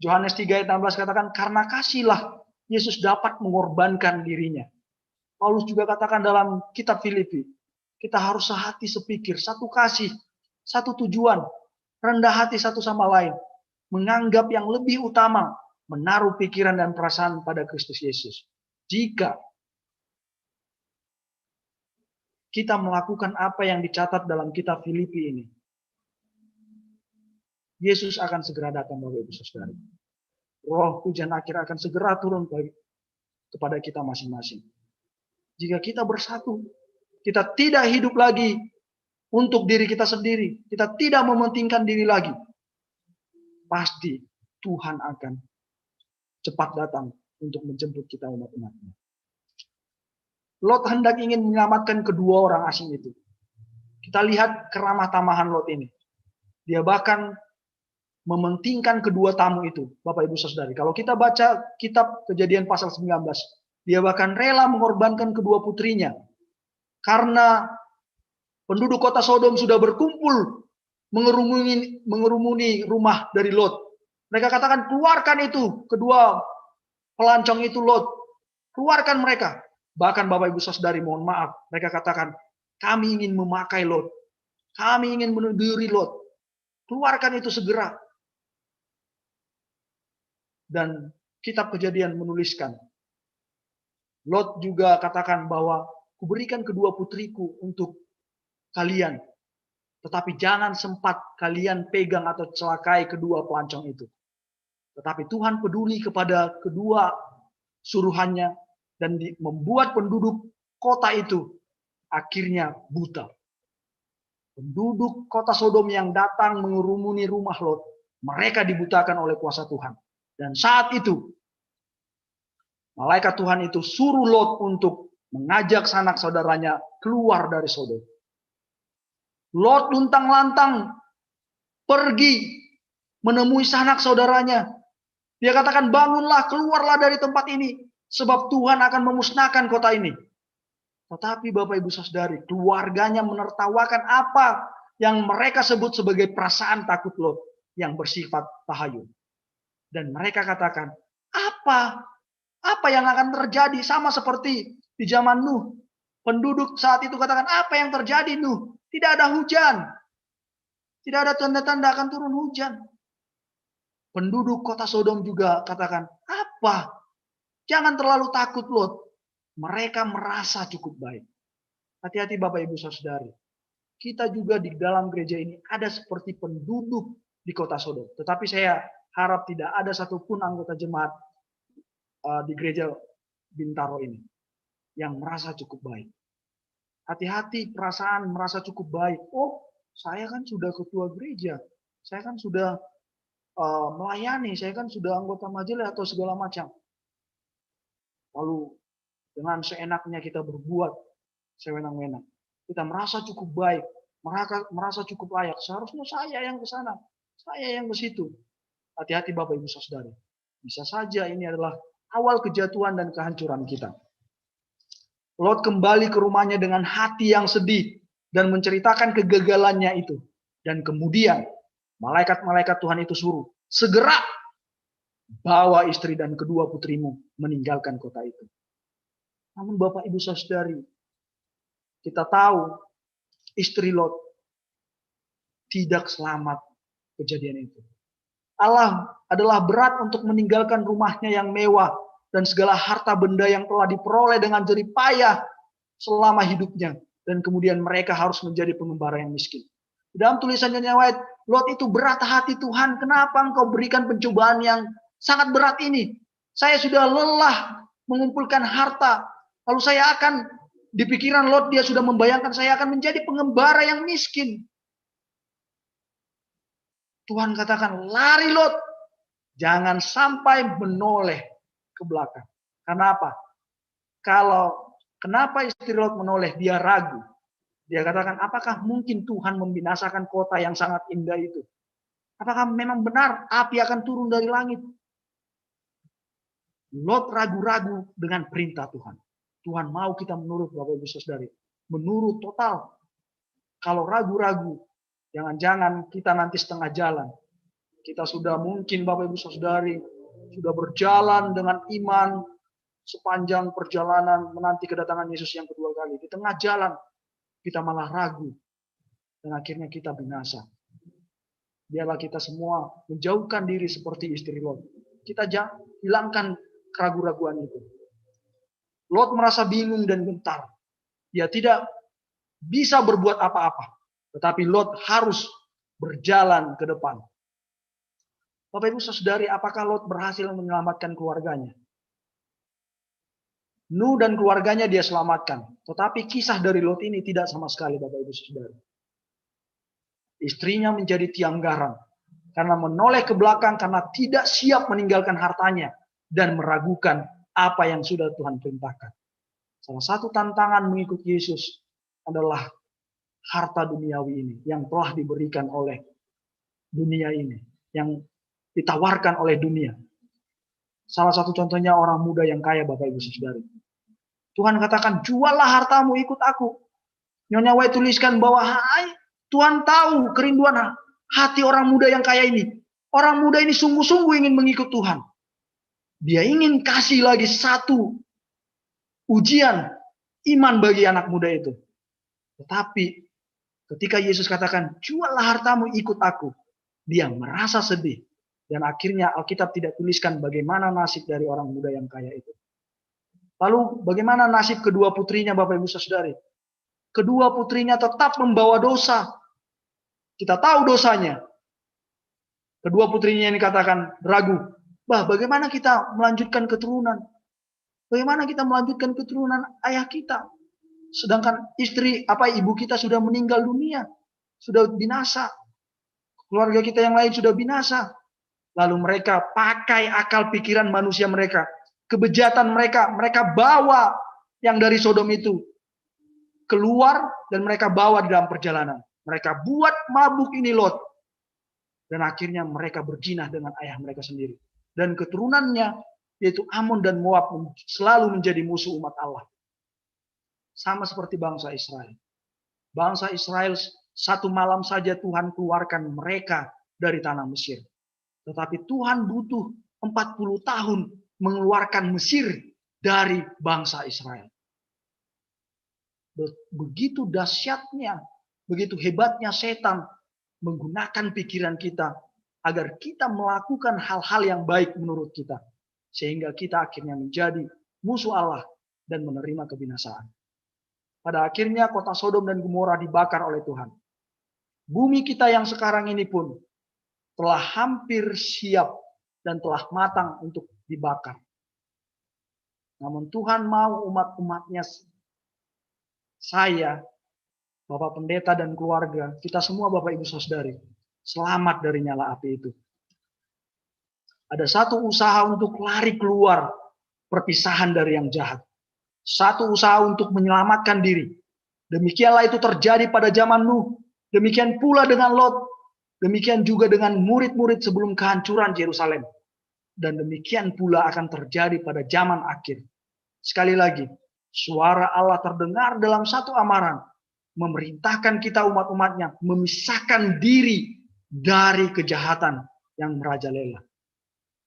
Yohanes 3 ayat 16 katakan, karena kasihlah Yesus dapat mengorbankan dirinya. Paulus juga katakan dalam kitab Filipi, kita harus sehati sepikir, satu kasih, satu tujuan, rendah hati satu sama lain, menganggap yang lebih utama, menaruh pikiran dan perasaan pada Kristus Yesus. Jika kita melakukan apa yang dicatat dalam kitab Filipi ini, Yesus akan segera datang, Bapak Ibu Saudara. Roh hujan akhir akan segera turun kepada kita masing-masing. Jika kita bersatu, kita tidak hidup lagi untuk diri kita sendiri, kita tidak mementingkan diri lagi, pasti Tuhan akan cepat datang untuk menjemput kita umat-umatnya. Lot hendak ingin menyelamatkan kedua orang asing itu. Kita lihat keramah tamahan Lot ini. Dia bahkan mementingkan kedua tamu itu, Bapak Ibu Saudari. Kalau kita baca kitab Kejadian pasal 19, dia bahkan rela mengorbankan kedua putrinya. Karena penduduk kota Sodom sudah berkumpul mengerumuni rumah dari Lot. Mereka katakan, keluarkan itu, kedua pelancong itu Lot. Keluarkan mereka. Bahkan Bapak Ibu Saudari, mohon maaf, mereka katakan, kami ingin memakai Lot. Kami ingin menuduri Lot. Keluarkan itu segera. Dan kitab Kejadian menuliskan, Lot juga katakan bahwa kuberikan kedua putriku untuk kalian. Tetapi jangan sempat kalian pegang atau celakai kedua pelancong itu. Tetapi Tuhan peduli kepada kedua suruhannya dan membuat penduduk kota itu akhirnya buta. Penduduk kota Sodom yang datang mengerumuni rumah Lot, mereka dibutakan oleh kuasa Tuhan. Dan saat itu, malaikat Tuhan itu suruh Lot untuk mengajak sanak saudaranya keluar dari Sodom. Lot luntang-lantang pergi menemui sanak saudaranya. Dia katakan, bangunlah, keluarlah dari tempat ini, sebab Tuhan akan memusnahkan kota ini. Tetapi Bapak Ibu Saudari, keluarganya menertawakan apa yang mereka sebut sebagai perasaan takut Lot yang bersifat tahayul. Dan mereka katakan, apa yang akan terjadi sama seperti di zaman Nuh. Penduduk saat itu katakan, apa yang terjadi Nuh? Tidak ada hujan. Tidak ada tanda-tanda akan turun hujan. Penduduk kota Sodom juga katakan, apa? Jangan terlalu takut Lot. Mereka merasa cukup baik. Hati-hati Bapak Ibu Saudari. Kita juga di dalam gereja ini ada seperti penduduk di kota Sodom. Tetapi saya harap tidak ada satupun anggota jemaat di gereja Bintaro ini yang merasa cukup baik. Hati-hati perasaan merasa cukup baik. Oh, saya kan sudah ketua gereja. Saya kan sudah melayani. Saya kan sudah anggota majelis atau segala macam. Lalu dengan seenaknya kita berbuat sewenang-wenang. Kita merasa cukup baik, merasa cukup layak. Seharusnya saya yang ke sana, saya yang ke situ. Hati-hati Bapak Ibu Saudari. Bisa saja ini adalah awal kejatuhan dan kehancuran kita. Lot kembali ke rumahnya dengan hati yang sedih dan menceritakan kegagalannya itu. Dan kemudian malaikat-malaikat Tuhan itu suruh, segera bawa istri dan kedua putrimu meninggalkan kota itu. Namun Bapak Ibu Saudari, kita tahu istri Lot tidak selamat kejadian itu. Allah adalah berat untuk meninggalkan rumahnya yang mewah dan segala harta benda yang telah diperoleh dengan jerih payah selama hidupnya. Dan kemudian mereka harus menjadi pengembara yang miskin. Di dalam tulisan Nyonya White, Lot itu berat hati, Tuhan, kenapa engkau berikan pencobaan yang sangat berat ini? Saya sudah lelah mengumpulkan harta. Lalu saya akan, di pikiran Lot dia sudah membayangkan saya akan menjadi pengembara yang miskin. Tuhan katakan, lari Lot. Jangan sampai menoleh ke belakang. Kenapa? Kenapa istri Lot menoleh? Dia ragu. Dia katakan, apakah mungkin Tuhan membinasakan kota yang sangat indah itu? Apakah memang benar api akan turun dari langit? Lot ragu-ragu dengan perintah Tuhan. Tuhan mau kita menurut Bapak Ibu Saudari. Menurut total. Kalau ragu-ragu, jangan-jangan kita nanti setengah jalan. Kita sudah mungkin Bapak Ibu Saudari, sudah berjalan dengan iman sepanjang perjalanan menanti kedatangan Yesus yang kedua kali. Di tengah jalan, kita malah ragu. Dan akhirnya kita binasa. Biarlah kita semua menjauhkan diri seperti istri Lot. Kita hilangkan keraguan-raguan itu. Lot merasa bingung dan gentar. Dia tidak bisa berbuat apa-apa. Tetapi Lot harus berjalan ke depan. Bapak Ibu Saudari, apakah Lot berhasil menyelamatkan keluarganya? Nuh dan keluarganya dia selamatkan. Tetapi kisah dari Lot ini tidak sama sekali Bapak Ibu Saudari. Istrinya menjadi tiang garam. Karena menoleh ke belakang karena tidak siap meninggalkan hartanya. Dan meragukan apa yang sudah Tuhan perintahkan. Salah satu tantangan mengikuti Yesus adalah harta duniawi ini yang telah diberikan oleh dunia ini, yang ditawarkan oleh dunia. Salah satu contohnya orang muda yang kaya Bapak Ibu Saudari. Tuhan katakan, juallah hartamu, ikut aku. Nyonya White tuliskan bahwa Tuhan tahu kerinduan hati orang muda yang kaya ini. Orang muda ini sungguh-sungguh ingin mengikut Tuhan. Dia ingin kasih lagi satu ujian iman bagi anak muda itu. Tetapi ketika Yesus katakan, juallah hartamu, ikut aku. Dia merasa sedih. Dan akhirnya Alkitab tidak tuliskan bagaimana nasib dari orang muda yang kaya itu. Lalu bagaimana nasib kedua putrinya Bapak Ibu Saudari? Kedua putrinya tetap membawa dosa. Kita tahu dosanya. Kedua putrinya ini katakan ragu. Bagaimana kita melanjutkan keturunan? Bagaimana kita melanjutkan keturunan ayah kita? Sedangkan ibu kita sudah meninggal dunia, sudah binasa. Keluarga kita yang lain sudah binasa. Lalu mereka pakai akal pikiran manusia mereka. Kebejatan mereka bawa yang dari Sodom itu keluar dan mereka bawa di dalam perjalanan. Mereka buat mabuk ini Lot. Dan akhirnya mereka berzina dengan ayah mereka sendiri. Dan keturunannya, yaitu Amon dan Moab, selalu menjadi musuh umat Allah. Sama seperti bangsa Israel. Bangsa Israel satu malam saja Tuhan keluarkan mereka dari tanah Mesir. Tetapi Tuhan butuh 40 tahun mengeluarkan Mesir dari bangsa Israel. Begitu dahsyatnya, begitu hebatnya setan menggunakan pikiran kita agar kita melakukan hal-hal yang baik menurut kita. Sehingga kita akhirnya menjadi musuh Allah dan menerima kebinasaan. Pada akhirnya kota Sodom dan Gomora dibakar oleh Tuhan. Bumi kita yang sekarang ini pun telah hampir siap dan telah matang untuk dibakar. Namun Tuhan mau umat-umatnya, saya, Bapak Pendeta dan keluarga, kita semua Bapak Ibu Saudari, selamat dari nyala api itu. Ada satu usaha untuk lari keluar perpisahan dari yang jahat. Satu usaha untuk menyelamatkan diri. Demikianlah itu terjadi pada zaman Nuh. Demikian pula dengan Lot. Demikian juga dengan murid-murid sebelum kehancuran Yerusalem. Dan demikian pula akan terjadi pada zaman akhir. Sekali lagi, suara Allah terdengar dalam satu amaran. Memerintahkan kita umat-umatnya memisahkan diri dari kejahatan yang merajalela.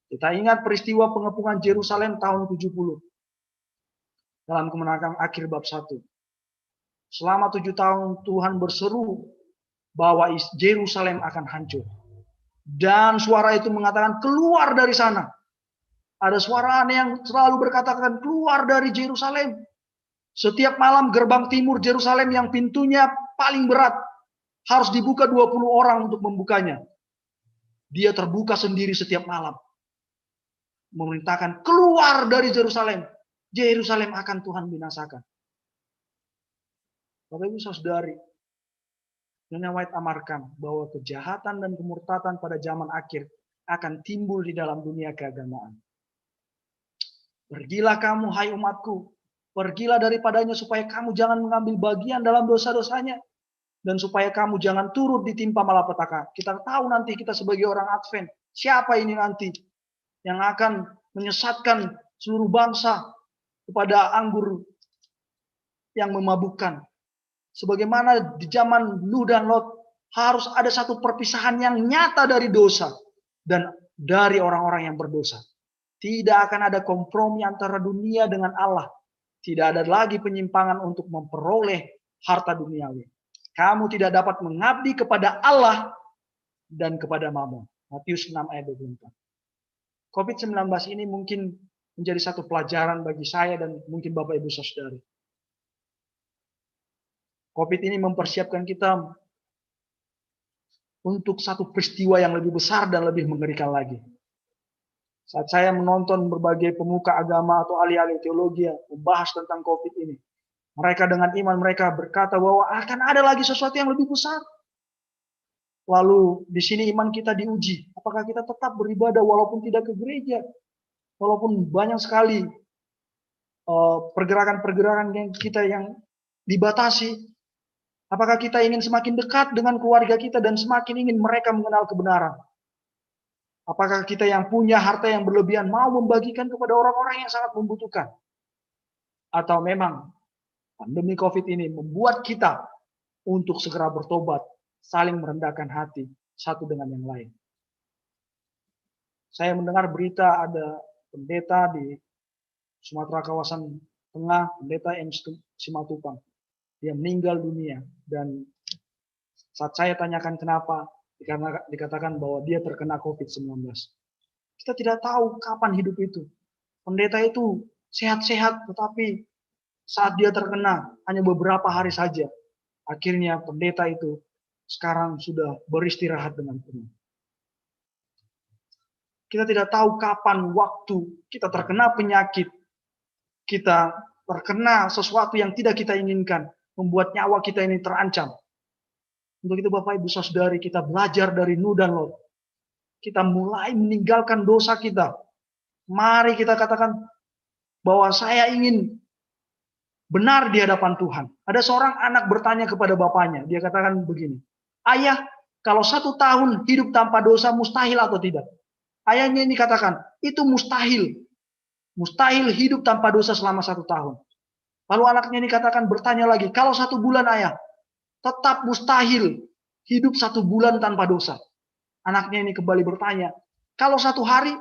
Kita ingat peristiwa pengepungan Yerusalem tahun 70. Dalam Kemenangan akhir bab 1. Selama 7 tahun Tuhan berseru bahwa Yerusalem akan hancur. Dan suara itu mengatakan keluar dari sana. Ada suara aneh yang selalu berkatakan keluar dari Yerusalem. Setiap malam gerbang timur Yerusalem yang pintunya paling berat harus dibuka 20 orang untuk membukanya. Dia terbuka sendiri setiap malam. Memerintahkan keluar dari Yerusalem. Yerusalem akan Tuhan binasakan. Bapak Ibu Saudari, Nyonya White amarkan bahwa kejahatan dan kemurtatan pada zaman akhir akan timbul di dalam dunia keagamaan. Pergilah kamu, hai umatku, pergilah daripadanya supaya kamu jangan mengambil bagian dalam dosa-dosanya. Dan supaya kamu jangan turut ditimpa malapetaka. Kita tahu nanti kita sebagai orang Advent, siapa ini nanti yang akan menyesatkan seluruh bangsa kepada anggur yang memabukkan. Sebagaimana di zaman Nuh dan Lot harus ada satu perpisahan yang nyata dari dosa dan dari orang-orang yang berdosa. Tidak akan ada kompromi antara dunia dengan Allah. Tidak ada lagi penyimpangan untuk memperoleh harta duniawi. Kamu tidak dapat mengabdi kepada Allah dan kepada Mammon. Matius 6 ayat 24. COVID-19 ini mungkin menjadi satu pelajaran bagi saya dan mungkin Bapak Ibu Saudari. COVID ini mempersiapkan kita untuk satu peristiwa yang lebih besar dan lebih mengerikan lagi. Saat saya menonton berbagai pemuka agama atau ahli-ahli teologi yang membahas tentang COVID ini, mereka dengan iman mereka berkata bahwa akan ada lagi sesuatu yang lebih besar. Lalu di sini iman kita diuji. Apakah kita tetap beribadah walaupun tidak ke gereja? Walaupun banyak sekali pergerakan-pergerakan yang kita yang dibatasi. Apakah kita ingin semakin dekat dengan keluarga kita dan semakin ingin mereka mengenal kebenaran? Apakah kita yang punya harta yang berlebihan mau membagikan kepada orang-orang yang sangat membutuhkan? Atau memang pandemi COVID ini membuat kita untuk segera bertobat, saling merendahkan hati satu dengan yang lain. Saya mendengar berita ada pendeta di Sumatera kawasan tengah, pendeta M. Simatupang. Dia meninggal dunia dan saat saya tanyakan kenapa, dikatakan bahwa dia terkena COVID-19. Kita tidak tahu kapan hidup itu. Pendeta itu sehat-sehat, tetapi saat dia terkena hanya beberapa hari saja. Akhirnya pendeta itu sekarang sudah beristirahat dengan penuh. Kita tidak tahu kapan waktu kita terkena penyakit, kita terkena sesuatu yang tidak kita inginkan, membuat nyawa kita ini terancam. Untuk itu Bapak Ibu Saudari, kita belajar dari Nuh dan Lot. Kita mulai meninggalkan dosa kita. Mari kita katakan bahwa saya ingin benar di hadapan Tuhan. Ada seorang anak bertanya kepada bapaknya. Dia katakan begini, "Ayah, kalau 1 tahun hidup tanpa dosa mustahil atau tidak?" Ayahnya ini katakan, itu mustahil. Mustahil hidup tanpa dosa selama 1 tahun. Lalu anaknya ini katakan, bertanya lagi, "Kalau 1 bulan ayah?" Tetap mustahil hidup 1 bulan tanpa dosa. Anaknya ini kembali bertanya, "Kalau 1 hari?"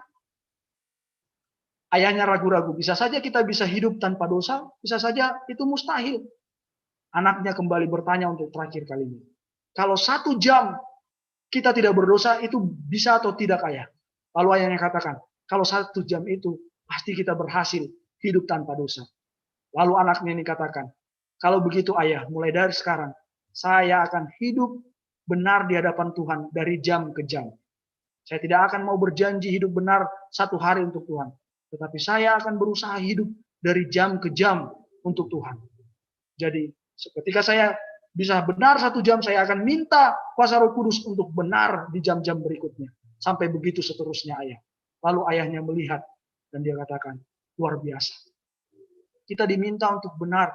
Ayahnya ragu-ragu. Bisa saja kita bisa hidup tanpa dosa, bisa saja itu mustahil. Anaknya kembali bertanya untuk terakhir kalinya, "Kalau 1 jam kita tidak berdosa, itu bisa atau tidak ayah?" Lalu ayahnya katakan, "Kalau 1 jam itu, pasti kita berhasil hidup tanpa dosa." Lalu anaknya ini katakan, "Kalau begitu ayah, mulai dari sekarang, saya akan hidup benar di hadapan Tuhan dari jam ke jam. Saya tidak akan mau berjanji hidup benar 1 hari untuk Tuhan. Tetapi saya akan berusaha hidup dari jam ke jam untuk Tuhan." Jadi ketika saya bisa benar 1 jam, saya akan minta kuasa Roh Kudus untuk benar di jam-jam berikutnya. Sampai begitu seterusnya ayah. Lalu ayahnya melihat dan dia katakan, luar biasa. Kita diminta untuk benar.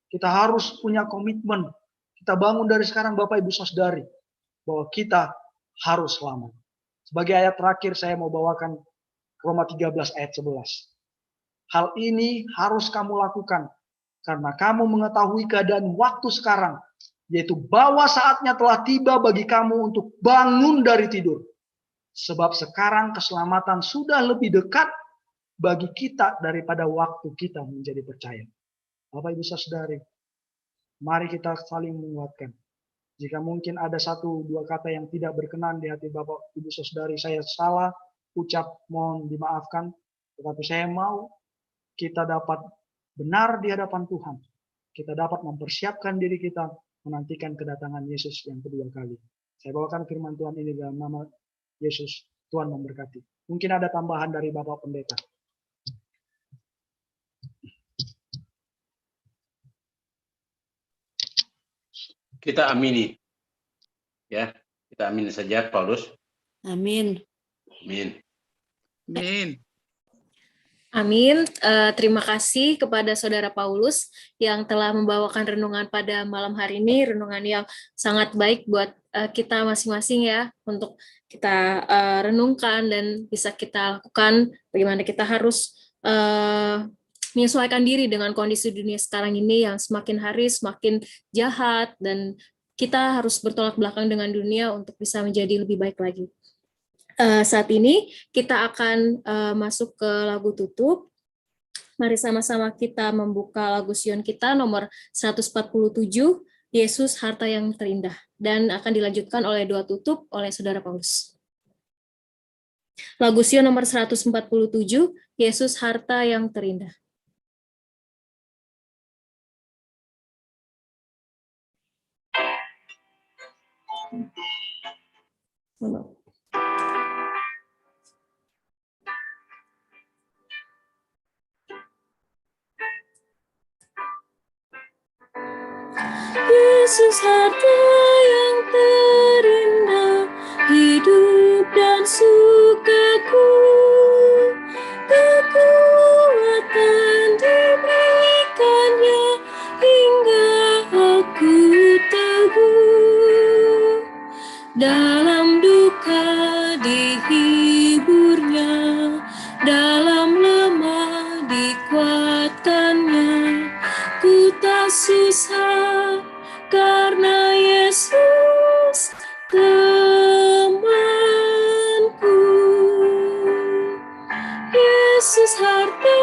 Kita harus punya komitmen. Kita bangun dari sekarang Bapak Ibu Saudari, bahwa kita harus selamat. Sebagai ayat terakhir saya mau bawakan Roma 13 ayat 11. "Hal ini harus kamu lakukan karena kamu mengetahui keadaan waktu sekarang, yaitu bahwa saatnya telah tiba bagi kamu untuk bangun dari tidur. Sebab sekarang keselamatan sudah lebih dekat bagi kita daripada waktu kita menjadi percaya." Bapak Ibu Saudari, mari kita saling menguatkan. Jika mungkin ada 1-2 kata yang tidak berkenan di hati Bapak Ibu Saudari, saya salah ucap, mohon dimaafkan. Tetapi saya mau kita dapat benar di hadapan Tuhan. Kita dapat mempersiapkan diri kita menantikan kedatangan Yesus yang kedua kali. Saya bawakan firman Tuhan ini dalam nama Yesus. Tuhan memberkati. Mungkin ada tambahan dari Bapak Pendeta. Kita amini. Ya, kita amini saja Paulus. Amin. Amin. Amin. Amin. Terima kasih kepada Saudara Paulus yang telah membawakan renungan pada malam hari ini, renungan yang sangat baik buat kita masing-masing ya, untuk kita renungkan dan bisa kita lakukan bagaimana kita harus menyesuaikan diri dengan kondisi dunia sekarang ini yang semakin hari semakin jahat, dan kita harus bertolak belakang dengan dunia untuk bisa menjadi lebih baik lagi. Saat ini kita akan masuk ke lagu tutup. Mari sama-sama kita membuka lagu Sion kita nomor 147, Yesus Harta yang Terindah, dan akan dilanjutkan oleh doa tutup oleh Saudara Paulus. Lagu Sion nomor 147, Yesus Harta yang Terindah. Yesus harta yang terindah, hidup dan sukaku, kekuatan diberikannya hingga aku teguh. Dalam duka dihiburnya, dalam lemah dikuatkannya. Ku tak susah karena Yesus temanku. Yesus harta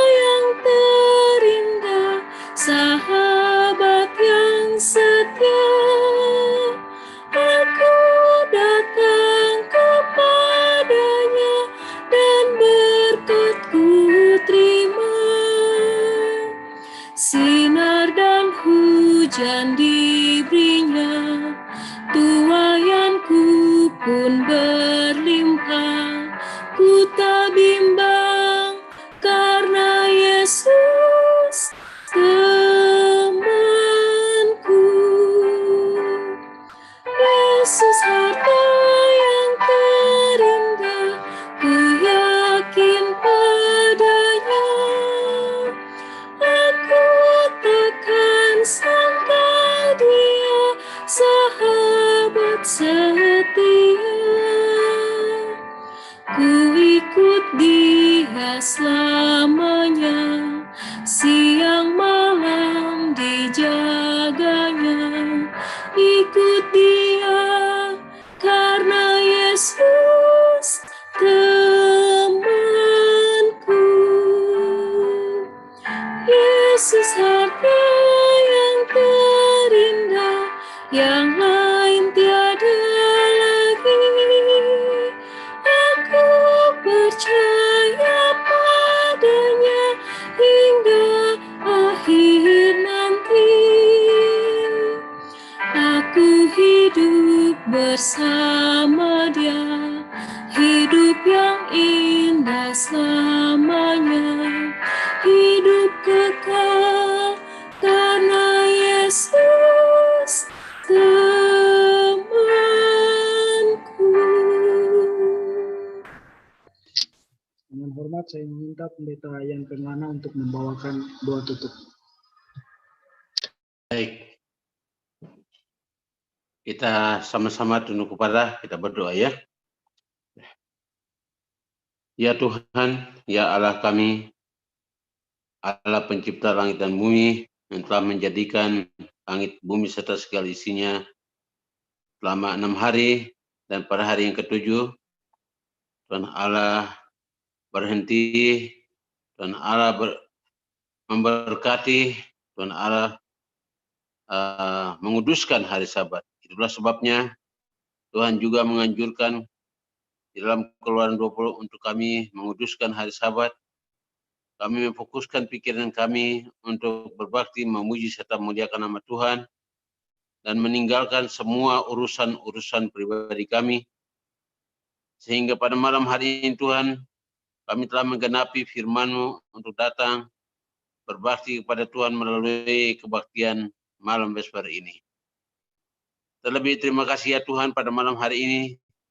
yang terindah, sahabat yang setia. Aku Yesus harta yang terindah, ku yakin padanya. Aku takkan sangkal dia sahabat setia. Ku ikut dia selamanya, siang malam dijaganya. Ikut dia karena Yesus temanku. Yesus harta yang terindah, yang lain tiada lagi. Aku percaya padanya hingga akhir nanti. Aku hidup bersama dia, hidup yang indah selamanya, hidup kekal karena Yesus temanku. Dengan hormat saya meminta Pendeta Yan Pengana untuk membawakan doa tutup. Baik. Kita sama-sama tunduk kepada, kita berdoa ya. Ya Tuhan, ya Allah kami, Allah pencipta langit dan bumi, yang telah menjadikan langit, bumi, serta segala isinya selama 6 hari, dan pada hari yang ke-7, Tuhan Allah berhenti, Tuhan Allah memberkati, Tuhan Allah menguduskan hari Sabat. Itulah sebabnya Tuhan juga menganjurkan di dalam Keluaran 20 untuk kami menguduskan hari Sabat. Kami memfokuskan pikiran kami untuk berbakti, memuji serta memuliakan nama Tuhan, dan meninggalkan semua urusan-urusan pribadi kami. Sehingga pada malam hari ini Tuhan, kami telah menggenapi firman-Mu untuk datang berbakti kepada Tuhan melalui kebaktian malam Vesper ini. Terlebih terima kasih ya Tuhan, pada malam hari ini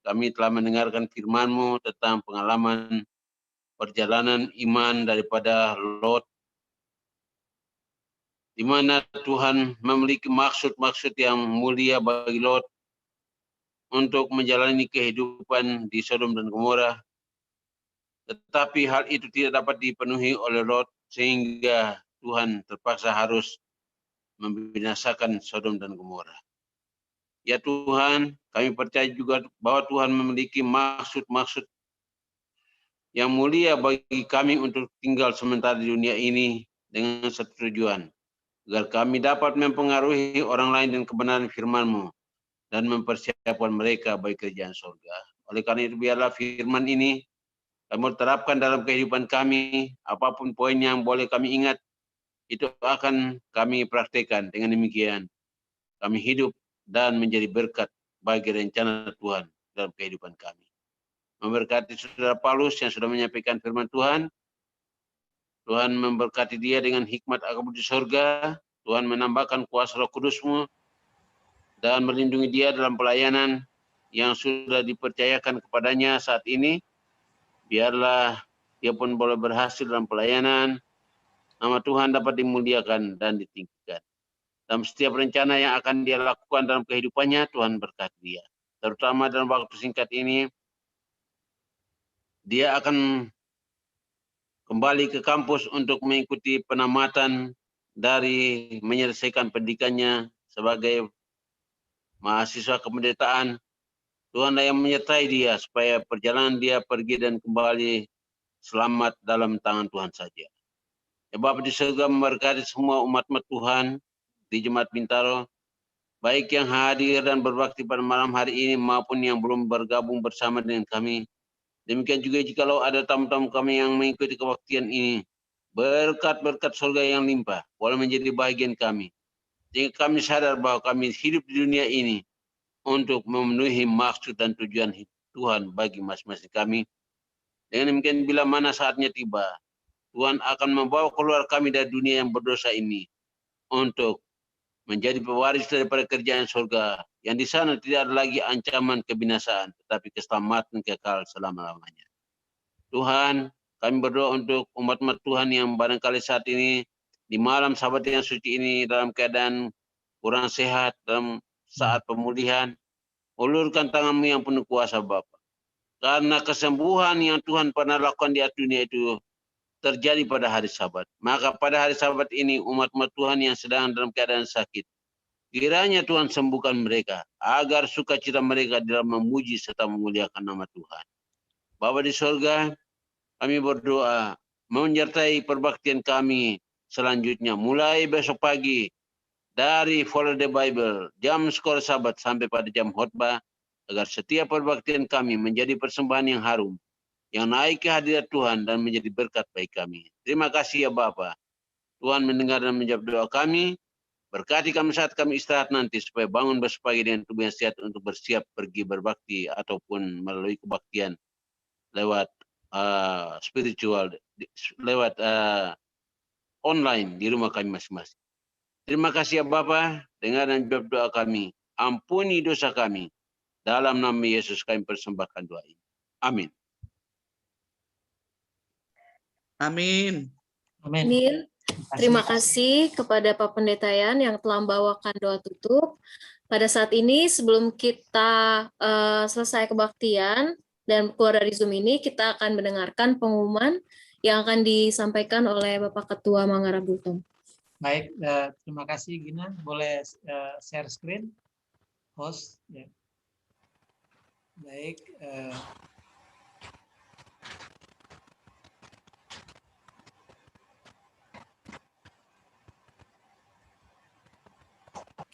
kami telah mendengarkan firman-Mu tentang pengalaman perjalanan iman daripada Lot, di mana Tuhan memiliki maksud-maksud yang mulia bagi Lot untuk menjalani kehidupan di Sodom dan Gomora. Tetapi hal itu tidak dapat dipenuhi oleh Lot, sehingga Tuhan terpaksa harus membinasakan Sodom dan Gomora. Ya Tuhan, kami percaya juga bahwa Tuhan memiliki maksud-maksud yang mulia bagi kami untuk tinggal sementara di dunia ini dengan satu tujuan, agar kami dapat mempengaruhi orang lain dengan kebenaran firman-Mu dan mempersiapkan mereka bagi kerajaan surga. Oleh karena itu, biarlah firman ini kami terapkan dalam kehidupan kami. Apapun poin yang boleh kami ingat, itu akan kami praktekkan. Dengan demikian, kami hidup dan menjadi berkat bagi rencana Tuhan dalam kehidupan kami. Memberkati saudara Paulus yang sudah menyampaikan firman Tuhan. Tuhan memberkati dia dengan hikmat agama di surga. Tuhan menambahkan kuasa Roh Kudus-Mu dan melindungi dia dalam pelayanan yang sudah dipercayakan kepadanya saat ini. Biarlah dia pun boleh berhasil dalam pelayanan. Nama Tuhan dapat dimuliakan dan ditinggikan. Dalam setiap rencana yang akan dia lakukan dalam kehidupannya, Tuhan berkati dia. Terutama dalam waktu singkat ini, dia akan kembali ke kampus untuk mengikuti penamatan dari menyelesaikan pendidikannya sebagai mahasiswa kependetaan. Tuhanlah yang menyertai dia supaya perjalanan dia pergi dan kembali selamat dalam tangan Tuhan saja. Ya Bapa di surga, memberkati semua umat-umat Tuhan di Jemaat Bintaro, baik yang hadir dan berbakti pada malam hari ini maupun yang belum bergabung bersama dengan kami. Demikian juga jikalau ada tamu-tamu kami yang mengikuti kebaktian ini, berkat-berkat surga yang limpah boleh menjadi bagian kami. Sehingga kami sadar bahwa kami hidup di dunia ini untuk memenuhi maksud dan tujuan Tuhan bagi masing-masing kami. Dengan demikian, bila mana saatnya tiba, Tuhan akan membawa keluar kami dari dunia yang berdosa ini untuk menjadi pewaris daripada kerajaan surga, yang di sana tidak ada lagi ancaman kebinasaan, tetapi keselamatan kekal selama-lamanya. Tuhan, kami berdoa untuk umat-umat Tuhan yang barangkali saat ini di malam Sabat yang suci ini dalam keadaan kurang sehat, dalam saat pemulihan. Ulurkan tangan-Mu yang penuh kuasa, Bapa. Karena kesembuhan yang Tuhan pernah lakukan di dunia itu terjadi pada hari Sabat. Maka pada hari Sabat ini umat-umat Tuhan yang sedang dalam keadaan sakit, kiranya Tuhan sembuhkan mereka, agar sukacita mereka dalam memuji serta memuliakan nama Tuhan. Bapa di surga, kami berdoa menyertai perbaktian kami selanjutnya, mulai besok pagi dari Follow the Bible, jam sekolah Sabat sampai pada jam khotbah, agar setiap perbaktian kami menjadi persembahan yang harum, yang naik ke hadirat Tuhan dan menjadi berkat bagi kami. Terima kasih ya Bapa. Tuhan mendengar dan menjawab doa kami. Berkati kami saat kami istirahat nanti, supaya bangun besok pagi dengan tubuh yang sehat untuk bersiap pergi berbakti ataupun melalui kebaktian lewat spiritual, lewat online di rumah kami masing-masing. Terima kasih ya Bapa, dengar dan jawab doa kami. Ampuni dosa kami. Dalam nama Yesus kami persembahkan doa ini. Amin. Amin. Amin. Terima kasih kepada Pak Pendeta Yan yang telah membawakan doa tutup. Pada saat ini, sebelum kita selesai kebaktian dan keluar dari Zoom ini, kita akan mendengarkan pengumuman yang akan disampaikan oleh Bapak Ketua Mangara Bultong. Baik, terima kasih Gina. Boleh share screen, host. Ya. Baik.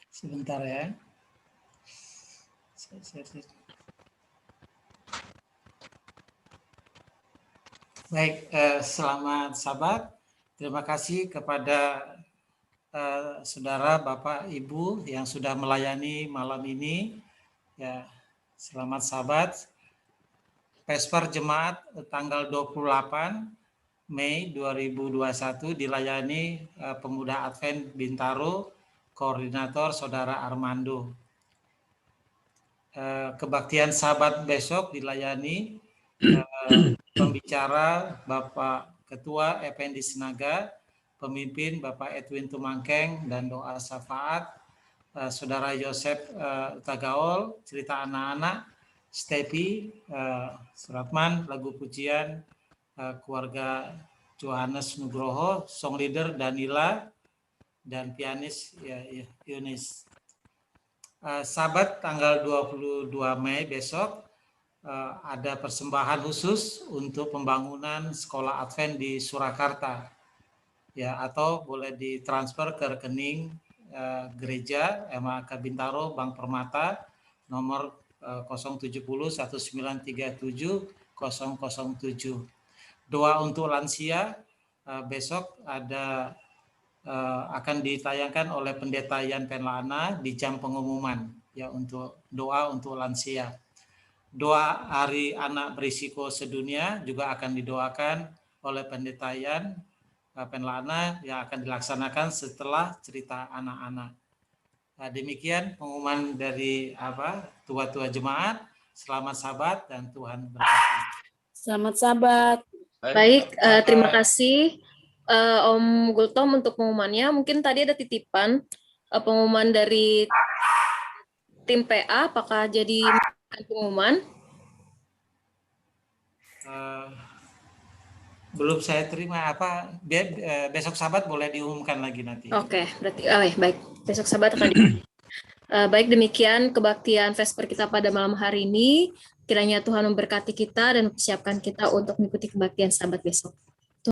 Sebentar ya. Baik, selamat Sabat. Terima kasih kepada saudara, Bapak, Ibu yang sudah melayani malam ini. Ya, selamat Sabat. Vesper Jemaat tanggal 28 Mei 2021 dilayani Pemuda Advent Bintaro, Koordinator Saudara Armando. Kebaktian Sabat besok dilayani pembicara Bapak Ketua Effendi Sinaga, pemimpin Bapak Edwin Tumangkeng, dan doa syafaat Saudara Yosef Tagaol, cerita anak-anak, Stepi, Suratman, lagu pujian keluarga Johannes Nugroho, song leader Danila, dan pianis Yunis. Sabat tanggal 22 Mei besok ada persembahan khusus untuk pembangunan sekolah Advent di Surakarta, ya, atau boleh ditransfer ke rekening gereja MAK Bintaro Bank Permata nomor 070 1937 007. Doa untuk lansia besok ada akan ditayangkan oleh Pendeta Yan Penlana di jam pengumuman, ya, untuk doa untuk lansia. Doa Hari Anak Berisiko Sedunia juga akan didoakan oleh Pendeta Yan Penlana yang akan dilaksanakan setelah cerita anak-anak. Nah, demikian pengumuman dari tua-tua jemaat. Selamat Sabat dan Tuhan berkati. Selamat Sabat. Baik, terima kasih Om Gultom untuk pengumumannya. Mungkin tadi ada titipan pengumuman dari tim PA, apakah jadi pengumuman? Belum saya terima besok Sabat boleh diumumkan lagi nanti. Oke, berarti baik. Besok Sabat akan baik, demikian kebaktian Vesper kita pada malam hari ini. Kiranya Tuhan memberkati kita dan mempersiapkan kita untuk mengikuti kebaktian Sabat besok.